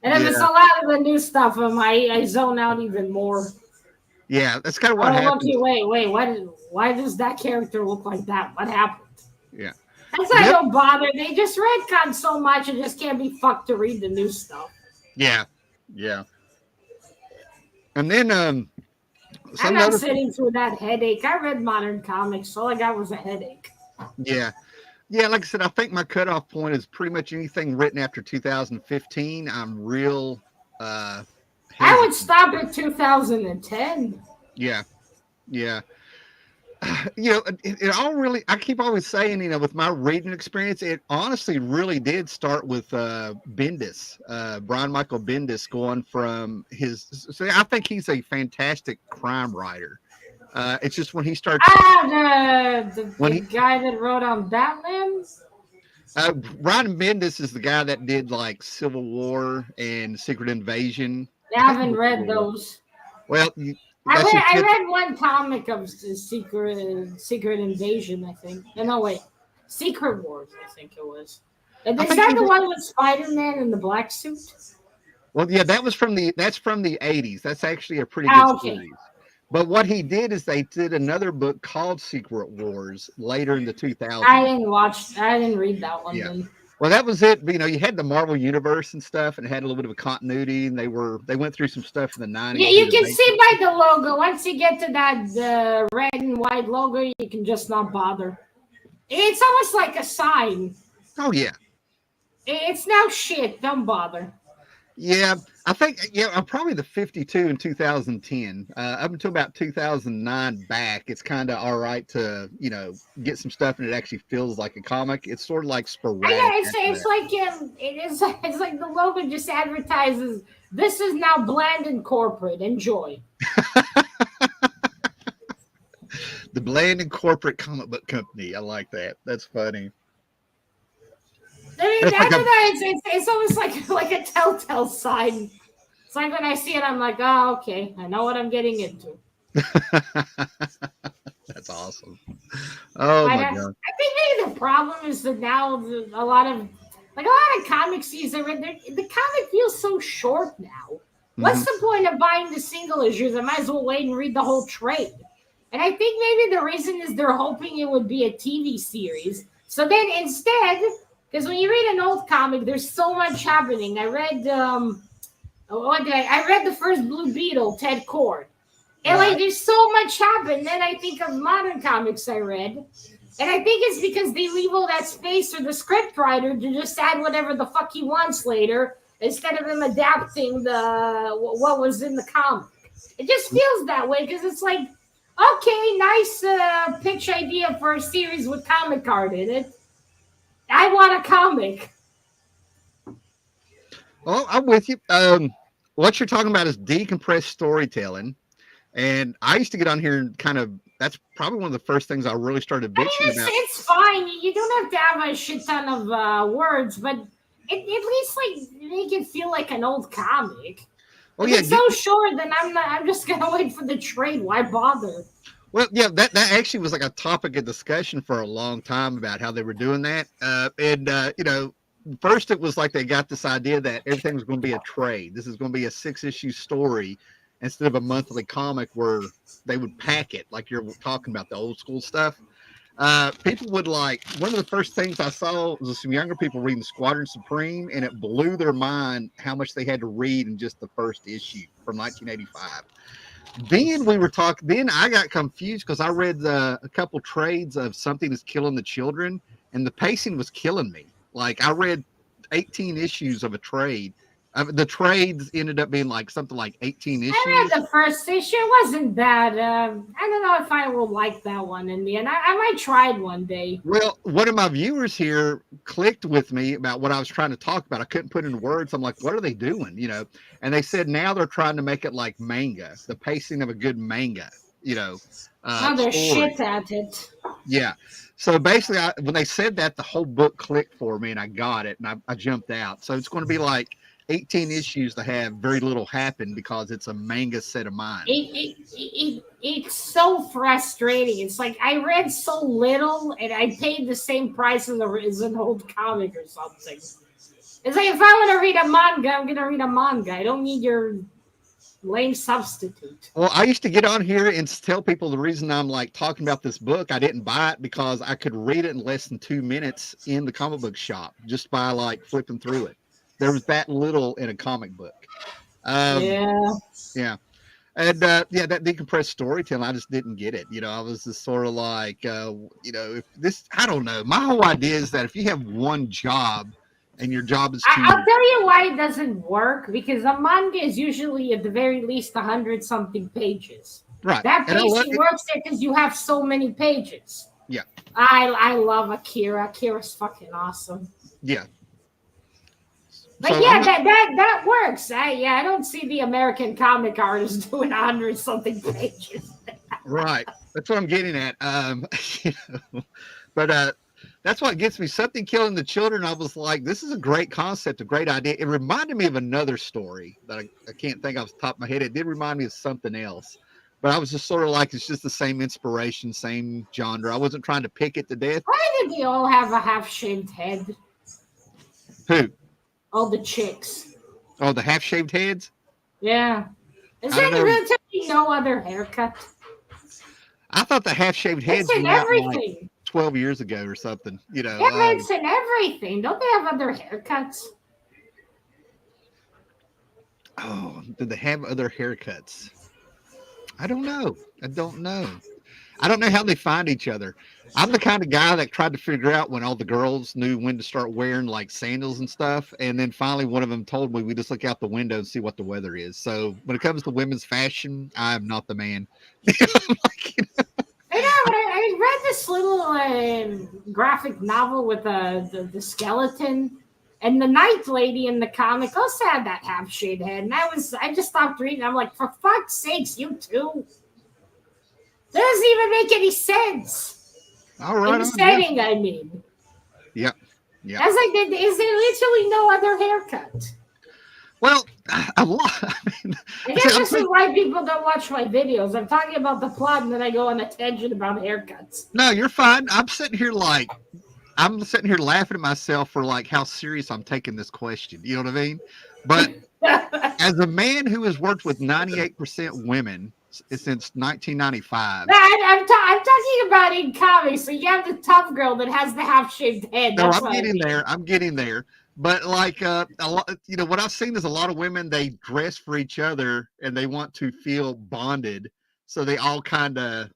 And if it's a lot of the new stuff, I zone out even more. Yeah, that's kind of what happened. Wait. Why does that character look like that? What happened? Yeah. That's why I don't bother. They just retcon so much and just can't be fucked to read the new stuff. Yeah. Yeah. And then I'm not sitting through that headache. I read modern comics. All I got was a headache. Yeah. Yeah, like I said, I think my cutoff point is pretty much anything written after 2015. I'm real I would stop at 2010. Yeah. It all really, I keep always saying, with my reading experience, it honestly really did start with Bendis, Brian Michael Bendis, going from I think he's a fantastic crime writer. It's just when he starts. The guy that wrote on Batman? Brian Bendis is the guy that did like Civil War and Secret Invasion. I haven't read those. Well, I read one comic of Secret Invasion, I think. No, wait. Secret Wars, I think it was. And I is think that he the did. one with Spider-Man in the black suit? Well, yeah, that's from the 80s. That's actually a pretty good Ah, okay. series. But what he did is they did another book called Secret Wars later in the 2000s. I didn't read that one Yeah. then. Well, that was it. You know, you had the Marvel universe and stuff, and it had a little bit of a continuity. And they went through some stuff in the Yeah, '90s due you to can see by bankruptcy. the logo. Once you get to that red and white logo, you can just not bother. It's almost like a sign. Oh yeah, It's now shit. Don't bother. yeah. I think probably the '52 and 2010 up until about 2009 back. It's kind of all right to get some stuff, and it actually feels like a comic. It's sort of like sporadic Yeah, after it's that. like it's like the logo just advertises this is now bland and corporate. Enjoy. The Bland and Corporate Comic Book Company. I like that. That's funny. I mean, That's I like don't a know. It's almost like like a telltale sign. It's like when I see it, I'm like, oh, okay, I know what I'm getting into. That's awesome. Oh my I god. think maybe the problem is that now a lot of like a lot of comic series I read, the comic feels so short now. What's Hmm. the point of buying the single issues? I might as well wait and read the whole trade. And I think maybe the reason is they're hoping it would be a TV series. So then instead, because when you read an old comic, there's so much happening. I read what did I read the first Blue Beetle, Ted Cord. And like Right. there's so much happened. Then I think of modern comics I read. And I think it's because they leave all that space for the script writer to just add whatever the fuck he wants later instead of him adapting the what was in the comic. It just feels that way because it's like, okay, nice pitch idea for a series with comic art in it. I want a comic. Well, I'm with you. What you're talking about is decompressed storytelling. And I used to get on here and that's probably one of the first things I really started I mean, bitching about. it's fine. You don't have to have a shit ton of words, but at least like make it feel like an old comic. Oh If yeah, it's so short, then I'm not. I'm just gonna wait for the trade. Why bother? well, yeah, that actually was like a topic of discussion for a long time about how they were doing that. First it was like they got this idea that everything was going to be a trade. This is going to be a 6-issue story instead of a monthly comic where they would pack it like you're talking about the old school stuff. People would like one of the first things I saw was some younger people reading Squadron Supreme, and it blew their mind how much they had to read in just the first issue from 1985. Then we were talking. Then I got confused because I read a couple trades of Something Is Killing the Children, and the pacing was killing me. Like I read 18 issues of a trade. The trades ended up being like something like 18 I issues. read the first issue. It wasn't bad. I don't know if I will like that one in the end. I might try it one day. Well, one of my viewers here clicked with me about what I was trying to talk about. I couldn't put in words. I'm like, what are they doing? And they said now they're trying to make it like manga, the pacing of a good manga, Oh, they're story. shit at it. Yeah. So basically, when they said that, the whole book clicked for me and I got it and I jumped out. So it's going to be like 18 issues to have very little happen because it's a manga set of mine. It's so frustrating. It's like I read so little and I paid the same price as an old comic or something. It's like if I want to read a manga, I'm gonna read a manga. I don't need your lame substitute. Well, I used to get on here and tell people the reason I'm like talking about this book. I didn't buy it because I could read it in less than 2 minutes in the comic book shop just by like flipping through it. There was that little in a comic book. Um, Yeah. yeah. And that decompressed storytelling, I just didn't get it. I was just sort of like, if this, I don't know. My whole idea is that if you have one job and your job is I'll to, tell you why it doesn't work because a manga is usually at the very least 100 something pages. right. That And I love pacing it. works there because you have so many pages. Yeah. I love Akira. Akira's fucking awesome. Yeah. But So yeah, that works. I don't see the American comic artists doing 100 something pages. right. That's what I'm getting at. But that's what gets me. Something Killing the Children. I was like, this is a great concept, a great idea. It reminded me of another story that I can't think off the top of my head. It did remind me of something else. But I was just sort of like, it's just the same inspiration, same genre. I wasn't trying to pick it to death. Why did they all have a half-shaved head? Who? All the chicks. Oh, the half-shaved heads? Yeah. Is I don't there know. relatively no other haircut? I thought the half-shaved It's heads in went out like everything. 12 years ago or something. Yeah, but it's in everything. Don't they have other haircuts? Oh, did they have other haircuts? I don't know. I don't know. I don't know how they find each other. I'm the kind of guy that tried to figure out when all the girls knew when to start wearing like sandals and stuff. And then finally one of them told me we just look out the window and see what the weather is. So when it comes to women's fashion, I'm not the man. Like, I know, but I read this little graphic novel with the skeleton and the night lady in the comic also had that half shaved head. And I just stopped reading. I'm like, for fuck's sakes, you two. That doesn't even make any sense. all right. In the setting, I mean. Yep. Yeah. I was like, is there literally no other haircut? Well, a lot. I mean, I guess this is why people don't watch my videos. I'm talking about the plot and then I go on a tangent about haircuts. no, you're fine. I'm sitting here laughing at myself for like how serious I'm taking this question. You know what I mean? But as a man who has worked with 98% women since 1995. I'm talking about in comics. So you have the tough girl that has the half-shaved head. No, I'm getting there. I'm getting there. But like a lot, what I've seen is a lot of women, they dress for each other and they want to feel bonded. So they all kind of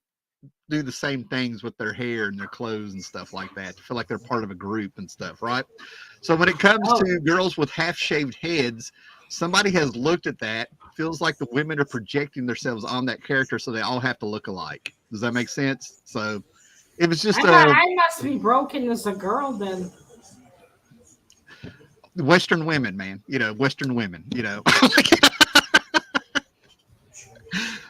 do the same things with their hair and their clothes and stuff like that to feel like they're part of a group and stuff, right? So when it comes to girls with half-shaved heads, somebody has looked at that, feels like the women are projecting themselves on that character, so they all have to look alike. Does that make sense? So it was just I must be broken as a girl then. Western women, man. Western women,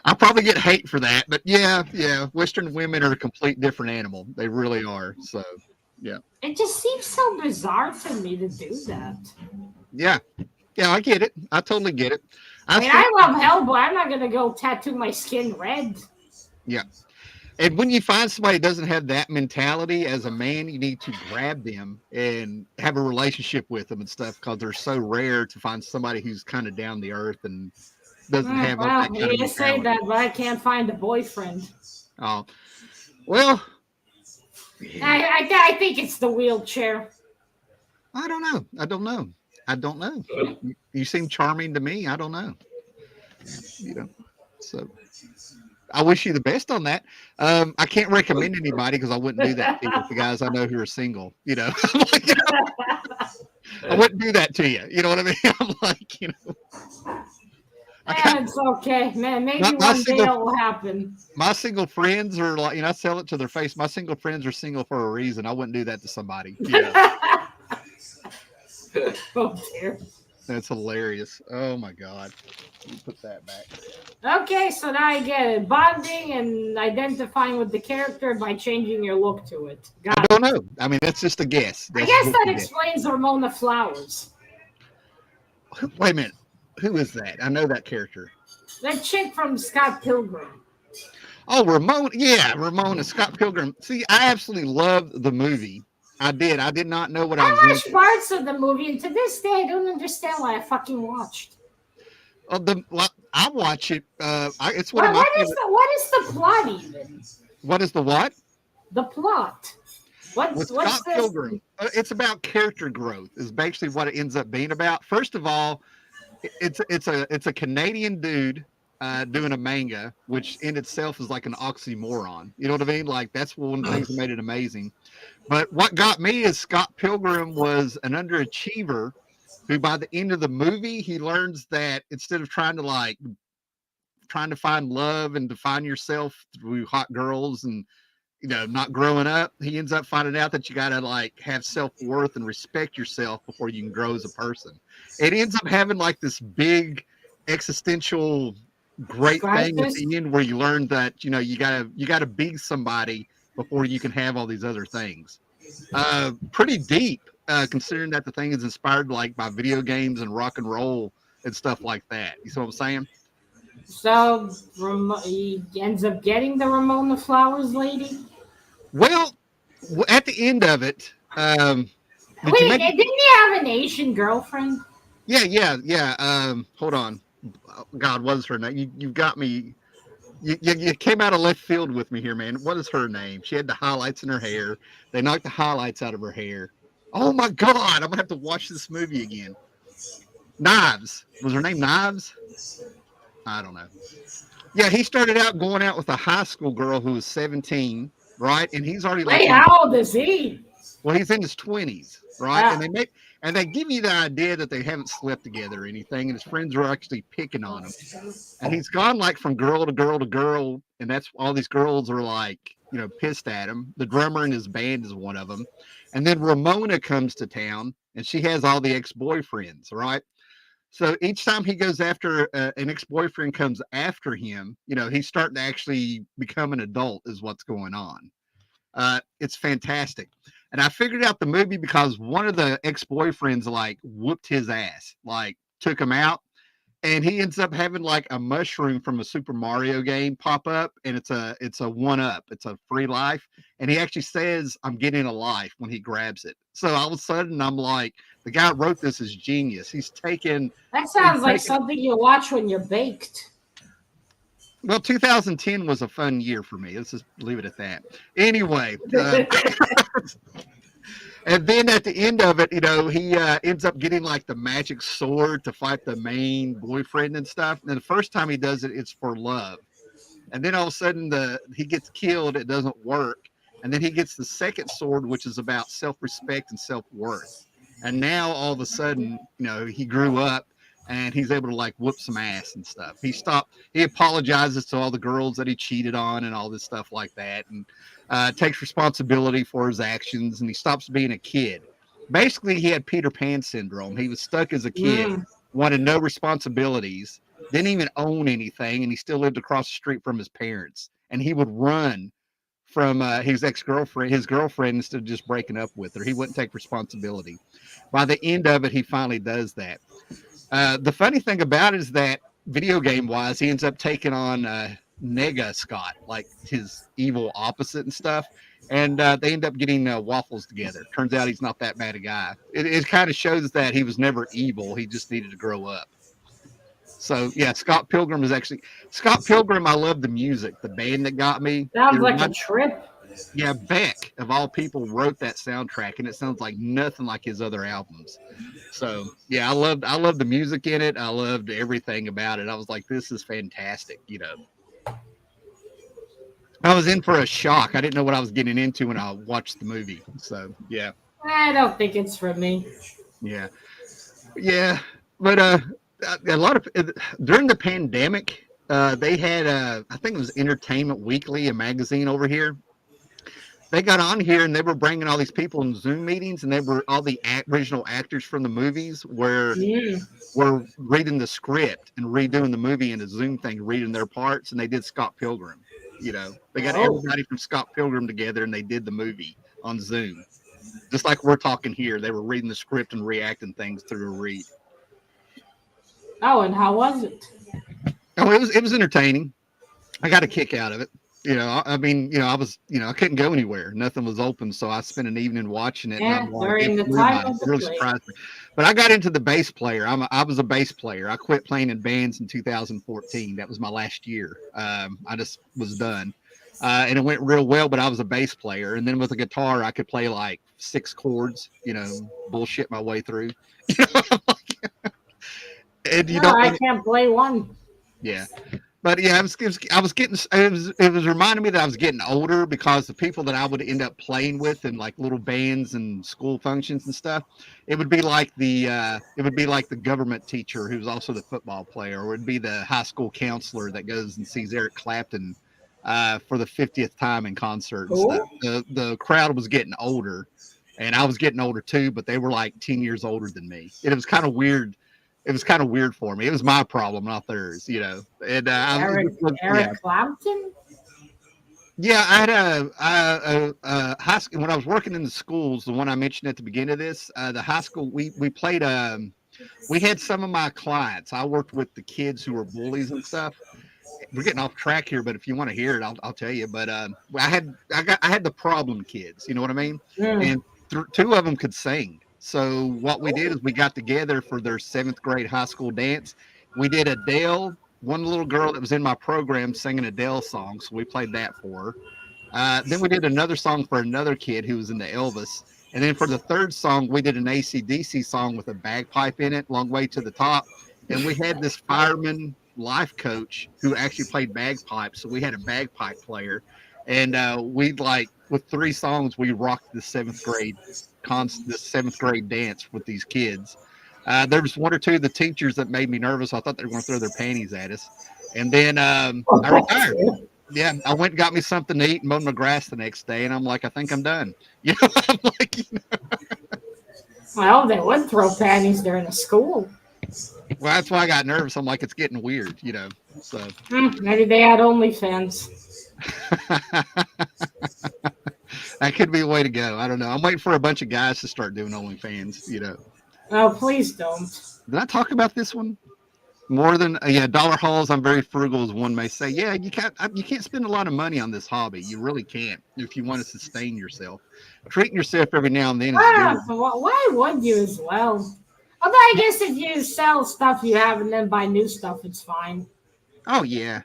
I probably get hate for that, but yeah, Western women are a complete different animal. They really are. So, yeah. It just seems so bizarre to me to do that. Yeah, I get it. I totally get it. I love Hellboy. I'm not gonna go tattoo my skin red. Yeah. And when you find somebody who doesn't have that mentality as a man, you need to grab them and have a relationship with them and stuff because they're so rare to find somebody who's kind of down the earth and doesn't have that kind of you say that, but I can't find a boyfriend. Oh, well. Yeah. I think it's the wheelchair. I don't know. You seem charming to me. I don't know. So I wish you the best on that. I can't recommend anybody because I wouldn't do that to the guys I know who are single. I wouldn't do that to you. You know what I mean? I'm like, It's okay, man. Maybe one day it will happen. My single friends are like, I tell it to their face. My single friends are single for a reason. I wouldn't do that to somebody. Oh dear. That's hilarious. Oh my God. Let me put that back. Okay, so now I get it. Bonding and identifying with the character by changing your look to it. I don't know. I mean, that's just a guess. I guess that explains Ramona Flowers. Wait a minute. Who is that? I know that character. That chick from Scott Pilgrim. Oh, Ramona. Yeah, Ramona, Scott Pilgrim. See, I absolutely loved the movie. I did. I did not know what I was watched parts of the movie, and to this day, I don't understand why I fucking watched. I watch it. It's what is the plot even? What is the what? The plot. What's Scott this? Pilgrim? It's about character growth. Is basically what it ends up being about. First of all, it's a Canadian dude doing a manga, which in itself is like an oxymoron. You know what I mean? Like that's one of the things that made it amazing. But what got me is Scott Pilgrim was an underachiever who by the end of the movie, he learns that instead of trying to find love and define yourself through hot girls and, not growing up, he ends up finding out that you got to like have self-worth and respect yourself before you can grow as a person. It ends up having like this big existential great thing at the end where you learn that, you gotta be somebody before you can have all these other things. Pretty deep, considering that the thing is inspired like by video games and rock and roll and stuff like that. You see what I'm saying? So he ends up getting the Ramona Flowers lady? Well, at the end of it, Did you Wait, make it? didn't he have an Asian girlfriend? Yeah. Hold on. God, what is her name? You got me. You came out of left field with me here, man. What is her name? She had the highlights in her hair. They knocked the highlights out of her hair. Oh my God, I'm gonna have to watch this movie again. Knives. Was her name Knives? I don't know. Yeah, he started out going out with a high school girl who was 17, right? And he's already like Wait, in his, how old is he? well, he's in his 20s, right? Uh, And they give you the idea that they haven't slept together or anything, and his friends are actually picking on him. And he's gone like from girl to girl to girl, and that's all these girls are like, pissed at him. The drummer in his band is one of them. And then Ramona comes to town, and she has all the ex-boyfriends, right? So each time he goes after an ex-boyfriend comes after him, he's starting to actually become an adult is what's going on. It's fantastic. And I figured out the movie because one of the ex-boyfriends like whooped his ass, like took him out, and he ends up having like a mushroom from a Super Mario game pop up, and it's a one up, it's a free life, and he actually says, "I'm getting a life" when he grabs it. So all of a sudden, I'm like, the guy who wrote this is genius. that He's sounds like taken. something you watch when you're baked. Well, 2010 was a fun year for me. Let's just leave it at that. Anyway, and then at the end of it, he ends up getting like the magic sword to fight the main boyfriend and stuff. And the first time he does it, it's for love. And then all of a sudden, he gets killed. It doesn't work. And then he gets the second sword, which is about self-respect and self-worth. And now all of a sudden, he grew up and he's able to like whoop some ass and stuff. He apologizes to all the girls that he cheated on and all this stuff like that. And takes responsibility for his actions, and he stops being a kid. Basically, he had Peter Pan syndrome. He was stuck as a kid, Mm. wanted no responsibilities, didn't even own anything, and he still lived across the street from his parents. And he would run from his girlfriend, instead of just breaking up with her. He wouldn't take responsibility. By the end of it, he finally does that. The funny thing about it is that video game wise, he ends up taking on Nega Scott, like his evil opposite and stuff. And they end up getting waffles together. Turns out he's not that bad a guy. It kind of shows that he was never evil. He just needed to grow up. So yeah, Scott Pilgrim is actually Scott Pilgrim. I love the music. The band that got me. Sounds like a trip. Yeah, Beck of all people wrote that soundtrack, and it sounds like nothing like his other albums. So yeah, I loved the music in it. I loved everything about it. I was like, this is fantastic. I was in for a shock. I didn't know what I was getting into when I watched the movie. So yeah, I don't think it's for me. yeah, yeah. But a lot of during the pandemic, they had I think it was Entertainment Weekly, a magazine over here. They got on here and they were bringing all these people in Zoom meetings, and they were all the original actors from the movies were reading the script and redoing the movie in a Zoom thing, reading their parts, and they did Scott Pilgrim. They got everybody from Scott Pilgrim together and they did the movie on Zoom, just like we're talking here. They were reading the script and reacting things through a read. Oh, and how was it? Oh, it was entertaining. I got a kick out of it. I mean, I was, I couldn't go anywhere. Nothing was open. So I spent an evening watching it. Yeah, And I'm like, during the it time of the really play. surprised me. But I got into the bass player. I was a bass player. I quit playing in bands in 2014. That was my last year. I just was done. And it went real well, but I was a bass player. And then with a guitar, I could play like 6 chords, bullshit my way through. And No, I can't play one. yeah. But yeah, I was getting, it was reminding me that I was getting older, because the people that I would end up playing with in like little bands and school functions and stuff, it would be like the government teacher who's also the football player, or it'd be the high school counselor that goes and sees Eric Clapton for the 50th time in concert and stuff. The crowd was getting older, and I was getting older too, but they were like 10 years older than me. And it was kind of weird. It was kind of weird for me. It was my problem, not theirs, And Eric Clapton? Yeah, I had a high school when I was working in the schools. The one I mentioned at the beginning of this, the high school we played. We had some of my clients. I worked with the kids who were bullies and stuff. We're getting off track here, but if you want to hear it, I'll tell you. But I had the problem kids. You know what I mean? Mm. And 2 of them could sing. So what we did is we got together for their 7th grade high school dance. We did Adele. One little girl that was in my program sang an Adele song, so we played that for her. Then we did another song for another kid who was in the Elvis. And then for the third song, we did an AC/DC song with a bagpipe in it, Long Way to the Top. And we had this fireman life coach who actually played bagpipes. So we had a bagpipe player. And we like, with 3 songs, we rocked the 7th grade dance with these kids. There was 1 or 2 of the teachers that made me nervous. I thought they were going to throw their panties at us. And then I retired. Yeah, I went and got me something to eat and mowed my grass the next day, and I'm like, I think I'm done. You know, I'm like, Well, they would throw panties during a school. well, that's why I got nervous. I'm like, it's getting weird, you know. So Maybe they had OnlyFans. that could be a way to go. I don't know. I'm waiting for a bunch of guys to start doing OnlyFans, you know. Oh, please don't. Did I talk about this one? More than dollar hauls. I'm very frugal, as one may say. Yeah, you can't spend a lot of money on this hobby. You really can't if you want to sustain yourself. Treating yourself every now and then is good. Why would you as well? Although I guess if you sell stuff you have and then buy new stuff, it's fine. Oh yeah,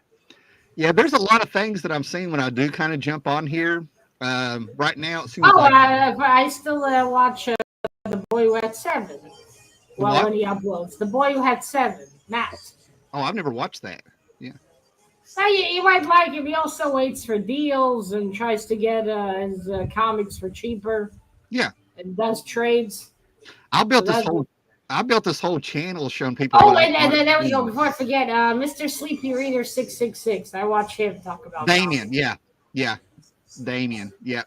yeah. There's a lot of things that I'm seeing when I do kind of jump on here. Right now, it seems like I still watch the boy who had 7. Well, what? when he uploads, the boy who had 7. Matt. Oh, I've never watched that. Yeah. Now you might like him. He also waits for deals and tries to get his comics for cheaper. Yeah. And does trades. I built this whole channel showing people. Oh, and then there we go. Before I forget, Mr. Sleepy Reader 666. I watch him talk about Damien. comics. Yeah. Damien. Yeah.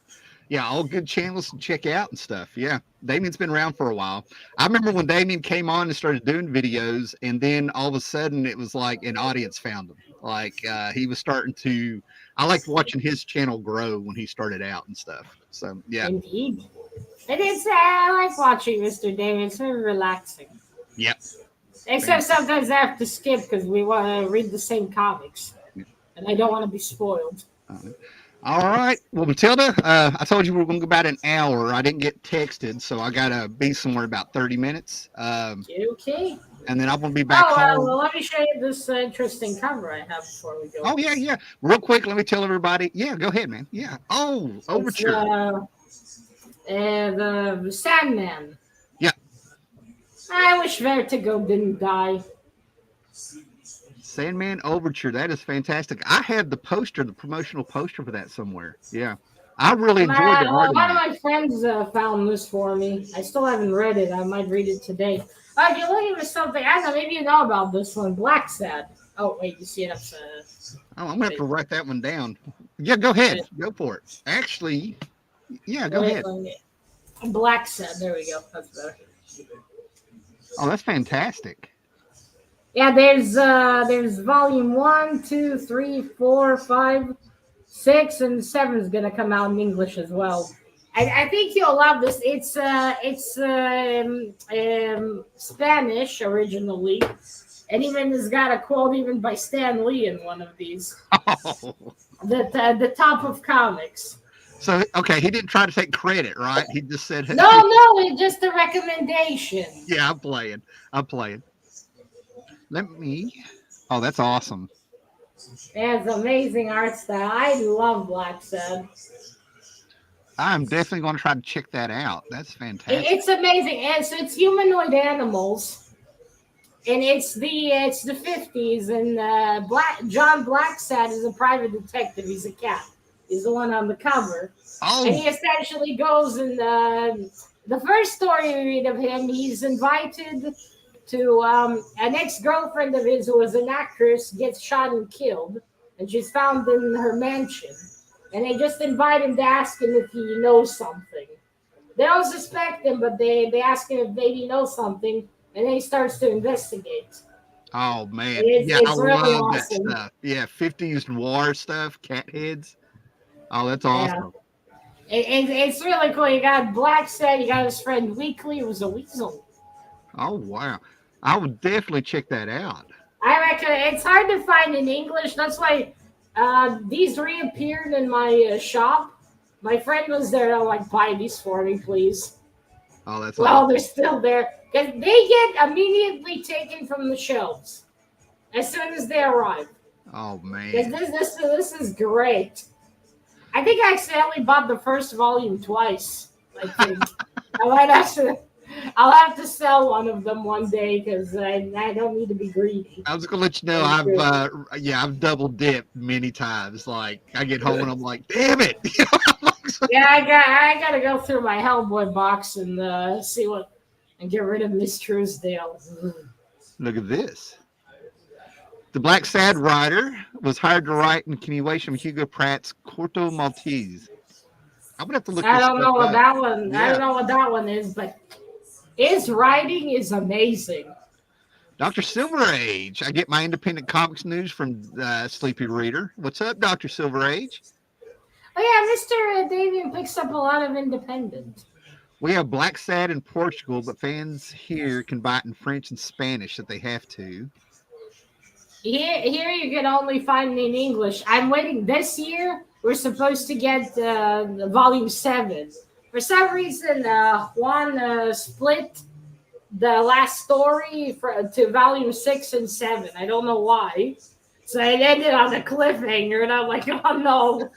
Yeah, all good channels to check out and stuff. Yeah, Damien's been around for a while. I remember when Damien came on and started doing videos, and then all of a sudden it was like an audience found him. Like he was starting to. I liked watching his channel grow when he started out and stuff. So yeah, indeed. It is. I like watching Mr. Damien. It's very relaxing. Yep. Except sometimes I have to skip because we want to read the same comics, and I don't want to be spoiled. All right. Well, Matilda, I told you we were going to go about an hour. I didn't get texted, so I got to be somewhere about 30 minutes. Okay. And then I'm going to be back home. Well, let me show you this interesting cover I have before we go. Oh, yeah. Real quick, let me tell everybody. Yeah, go ahead, man. Yeah. Oh, Overture. The Sandman. Yeah. I wish Vertigo didn't die. Sandman Overture. That is fantastic. I had the promotional poster for that somewhere. Yeah. I really enjoyed the art. One of my friends found this for me. I still haven't read it. I might read it today. If you're looking for something, I don't know, maybe you know about this one, Black Sad. Oh, wait, you see it up? I'm going to have to write that one down. Yeah, go ahead. Go for it. Actually, yeah, go ahead. Black Sad. There we go. That's better. Oh, that's fantastic. Yeah, there's volume 1, 2, 3, 4, 5, 6, and 7 is gonna come out in English as well. I think you'll love this. It's Spanish originally, and even has got a quote even by Stan Lee in one of these. Oh. The top of comics. So okay, he didn't try to take credit, right? He just said no, it's just a recommendation. Yeah, I'm playing. Let me. Oh, that's awesome. Yeah, it's amazing art style. I love Black Sad. I'm definitely going to try to check that out. That's fantastic. It's amazing. And so it's humanoid animals, and it's the 50s. And John Blacksad is a private detective. He's a cat. He's the one on the cover. Oh. And he essentially goes and the first story we read of him, he's invited to an ex-girlfriend of his who was an actress gets shot and killed, and she's found in her mansion. And they just invite him to ask him if he knows something. They don't suspect him, but they ask him if maybe he knows something, and then he starts to investigate. Oh, man. It's I really love awesome. that stuff. Yeah, 50s noir stuff, cat heads. Oh, that's awesome. Yeah. It's really cool. You got Blacksad, you got his friend Weekly, who was a weasel. Oh, wow. I would definitely check that out. I reckon it's hard to find in English. That's why these reappeared in my shop. My friend was there to buy these for me, please. Oh, that's Well, awesome. they're still there because they get immediately taken from the shelves as soon as they arrive. Oh Because man. this is great. I think I accidentally bought the first volume twice. I think I might actually. I'll have to sell one of them one day because I don't need to be greedy. I was gonna let you know And I've yeah, I've double dipped many times. Like I get home and I'm like, damn it. yeah, I gotta go through my Hellboy box and see what and get rid of Miss Truesdale. Look at this. The Black Sad Writer was hired to write in continuation of Hugo Pratt's Corto Maltese. I'm gonna have to look I this don't stuff know what up. that one. I don't Yeah. know what that one is, but his writing is amazing. Dr. Silver Age. I get my independent comics news from Sleepy Reader. What's up, Dr. Silver Age? Oh yeah, Mr. Davian picks up a lot of independent. We have Black Sad in Portugal, but fans here can buy it in French and Spanish if they have to. Here you can only find it in English. I'm waiting this year. We're supposed to get volume 7. For some reason, Juan split the last story to volume 6 and 7. I don't know why. So it ended on a cliffhanger, and I'm like, oh no,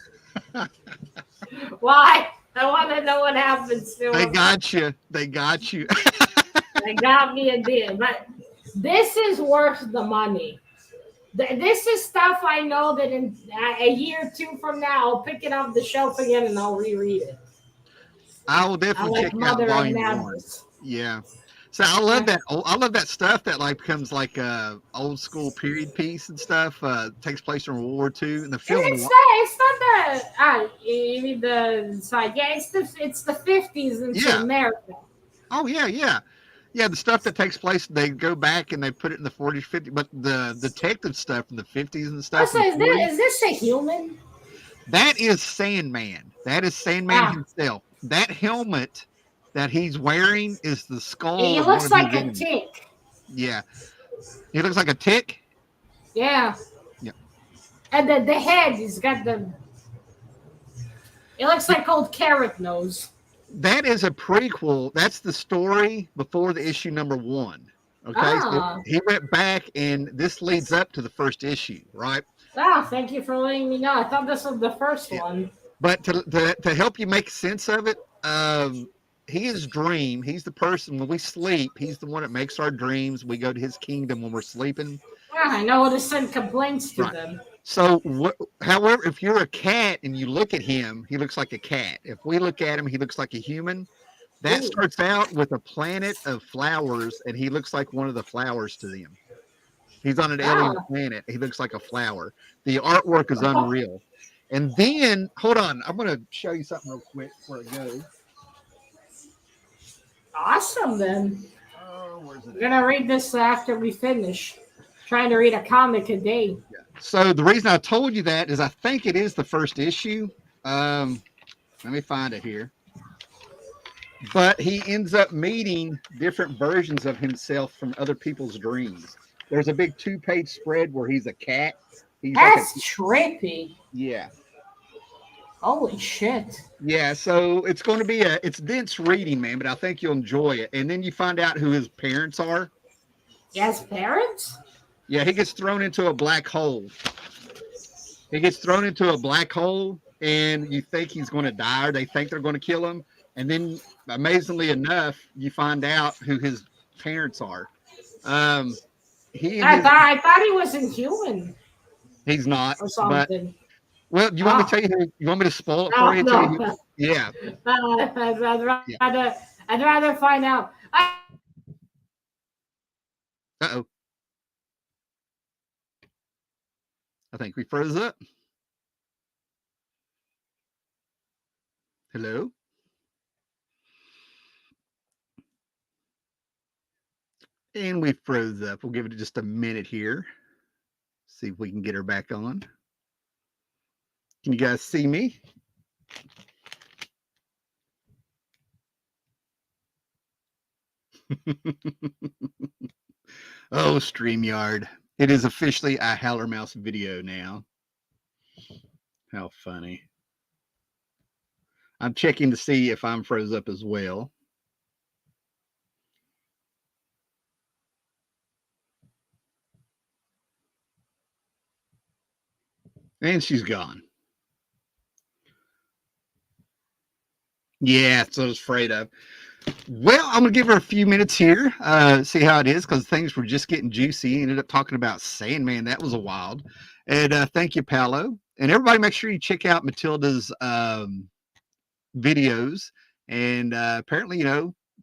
why? I want to know what happens to They him. got you. They got you. They got me a deal, but this is worth the money. This is stuff I know that in a year or two from now, I'll pick it off the shelf again and I'll reread it. I will I definitely like check out Mother of volume 1. Madness. Yeah. So I love that. I love that stuff that like becomes like a old school period piece and stuff. Takes place in World War II, and the And film. it's not the you mean the side. Yeah, it's the 50s into Yeah. America. Oh yeah, yeah, yeah. The stuff that takes place, they go back and they put it in the 40s, 50s. But the detective stuff in the 50s and stuff in Also, the 40s. is this a human? That is Sandman. That is Sandman Ah, himself. That helmet that he's wearing is the skull he of one looks of his like a enemies. tick. Yeah, he looks like a tick. Yeah, Yeah, and the head, he's got the. It looks like old carrot nose. that is a prequel. That's the story before the issue number 1. Okay, so Ah, he went back, and this leads up to the first issue, right? thank you for letting me know. I thought this was the first Yeah. one. But to help you make sense of it, he is Dream. He's the person when we sleep. He's the one that makes our dreams. We go to his kingdom when we're sleeping. I know how to send complaints to Right. them. So, however, if you're a cat and you look at him, he looks like a cat. If we look at him, he looks like a human. That Ooh. starts out with a planet of flowers, and he looks like one of the flowers to them. He's on an alien Ah, planet. He looks like a flower. The artwork is unreal. And then, hold on, I'm going to show you something real quick before I go. awesome then. Oh, where's it I'm at? gonna read this after we finish. Trying to read a comic a day. So the reason I told you that is I think it is the first issue. Let me find it here. But he ends up meeting different versions of himself from other people's dreams. There's a big 2-page spread where he's a cat. He's like a That's trippy. yeah. Holy shit. Yeah, so it's going to be it's dense reading, man, but I think you'll enjoy it. And then you find out who his parents are. He has parents? Yeah, he gets thrown into a black hole. He gets thrown into a black hole, and you think he's going to die, or they think they're going to kill him. And then, amazingly enough, you find out who his parents are. He and his I thought he was inhuman he's not, or but something. well, you want me to Oh, tell you who? You want me to spoil it for no, you? Tell you no. who? Yeah, yeah. I'd rather find out. Uh-oh, I think we froze up. Hello, and we froze up. We'll give it just a minute here. See if we can get her back on. Can you guys see me? Oh, StreamYard. It is officially a Howler Mouse video now. How funny. I'm checking to see if I'm froze up as well. And she's gone. Yeah, that's what I was afraid of. Well, I'm gonna give her a few minutes here, see how it is, because things were just getting juicy. Ended up talking about Sandman. That was a wild. And thank you, Paolo. And everybody, make sure you check out Matilda's videos. And apparently,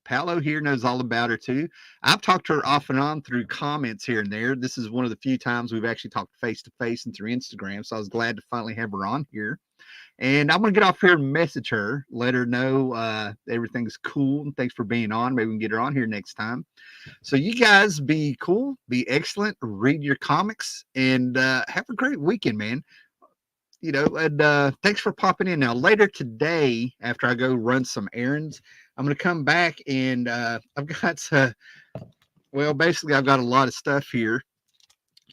Paolo here knows all about her too. I've talked to her off and on through comments here and there. This is one of the few times we've actually talked face to face and through Instagram. So I was glad to finally have her on here. And I'm going to get off here and message her, let her know everything's cool. And thanks for being on. Maybe we can get her on here next time. So you guys be cool, be excellent, read your comics, and have a great weekend, man. And thanks for popping in. Now, later today, after I go run some errands, I'm going to come back and I've got, basically, I've got a lot of stuff here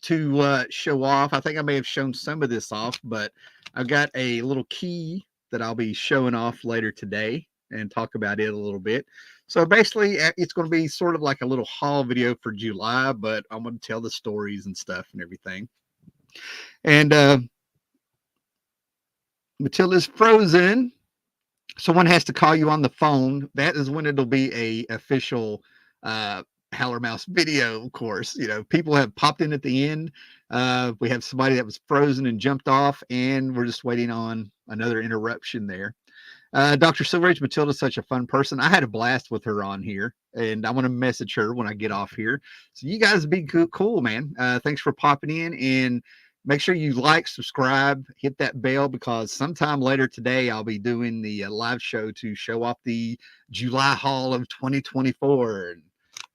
to show off. I think I may have shown some of this off, but I've got a little key that I'll be showing off later today and talk about it a little bit. So basically, it's going to be sort of like a little haul video for July, but I'm going to tell the stories and stuff and everything. And Matilda's frozen. Someone has to call you on the phone. That is when it'll be a official Howler Mouse video, of course. People have popped in at the end. We have somebody that was frozen and jumped off, and we're just waiting on another interruption there. Dr. Silverage, Matilda's such a fun person. I had a blast with her on here, and I want to message her when I get off here. So you guys be cool, man. Thanks for popping in, and make sure you like, subscribe, hit that bell, because sometime later today I'll be doing the live show to show off the July haul of 2024. And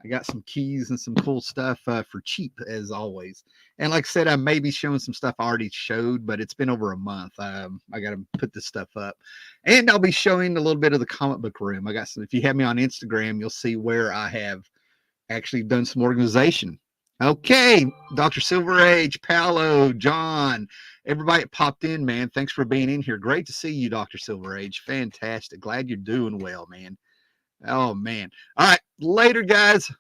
I got some keys and some cool stuff for cheap, as always. And like I said, I may be showing some stuff I already showed, but it's been over a month. I got to put this stuff up. And I'll be showing a little bit of the comic book room. I got some, if you have me on Instagram, you'll see where I have actually done some organization. Okay, Dr. Silver Age, Paolo, John, everybody that popped in, man. Thanks for being in here. Great to see you, Dr. Silver Age. Fantastic. Glad you're doing well, man. Oh, man. All right. Later, guys.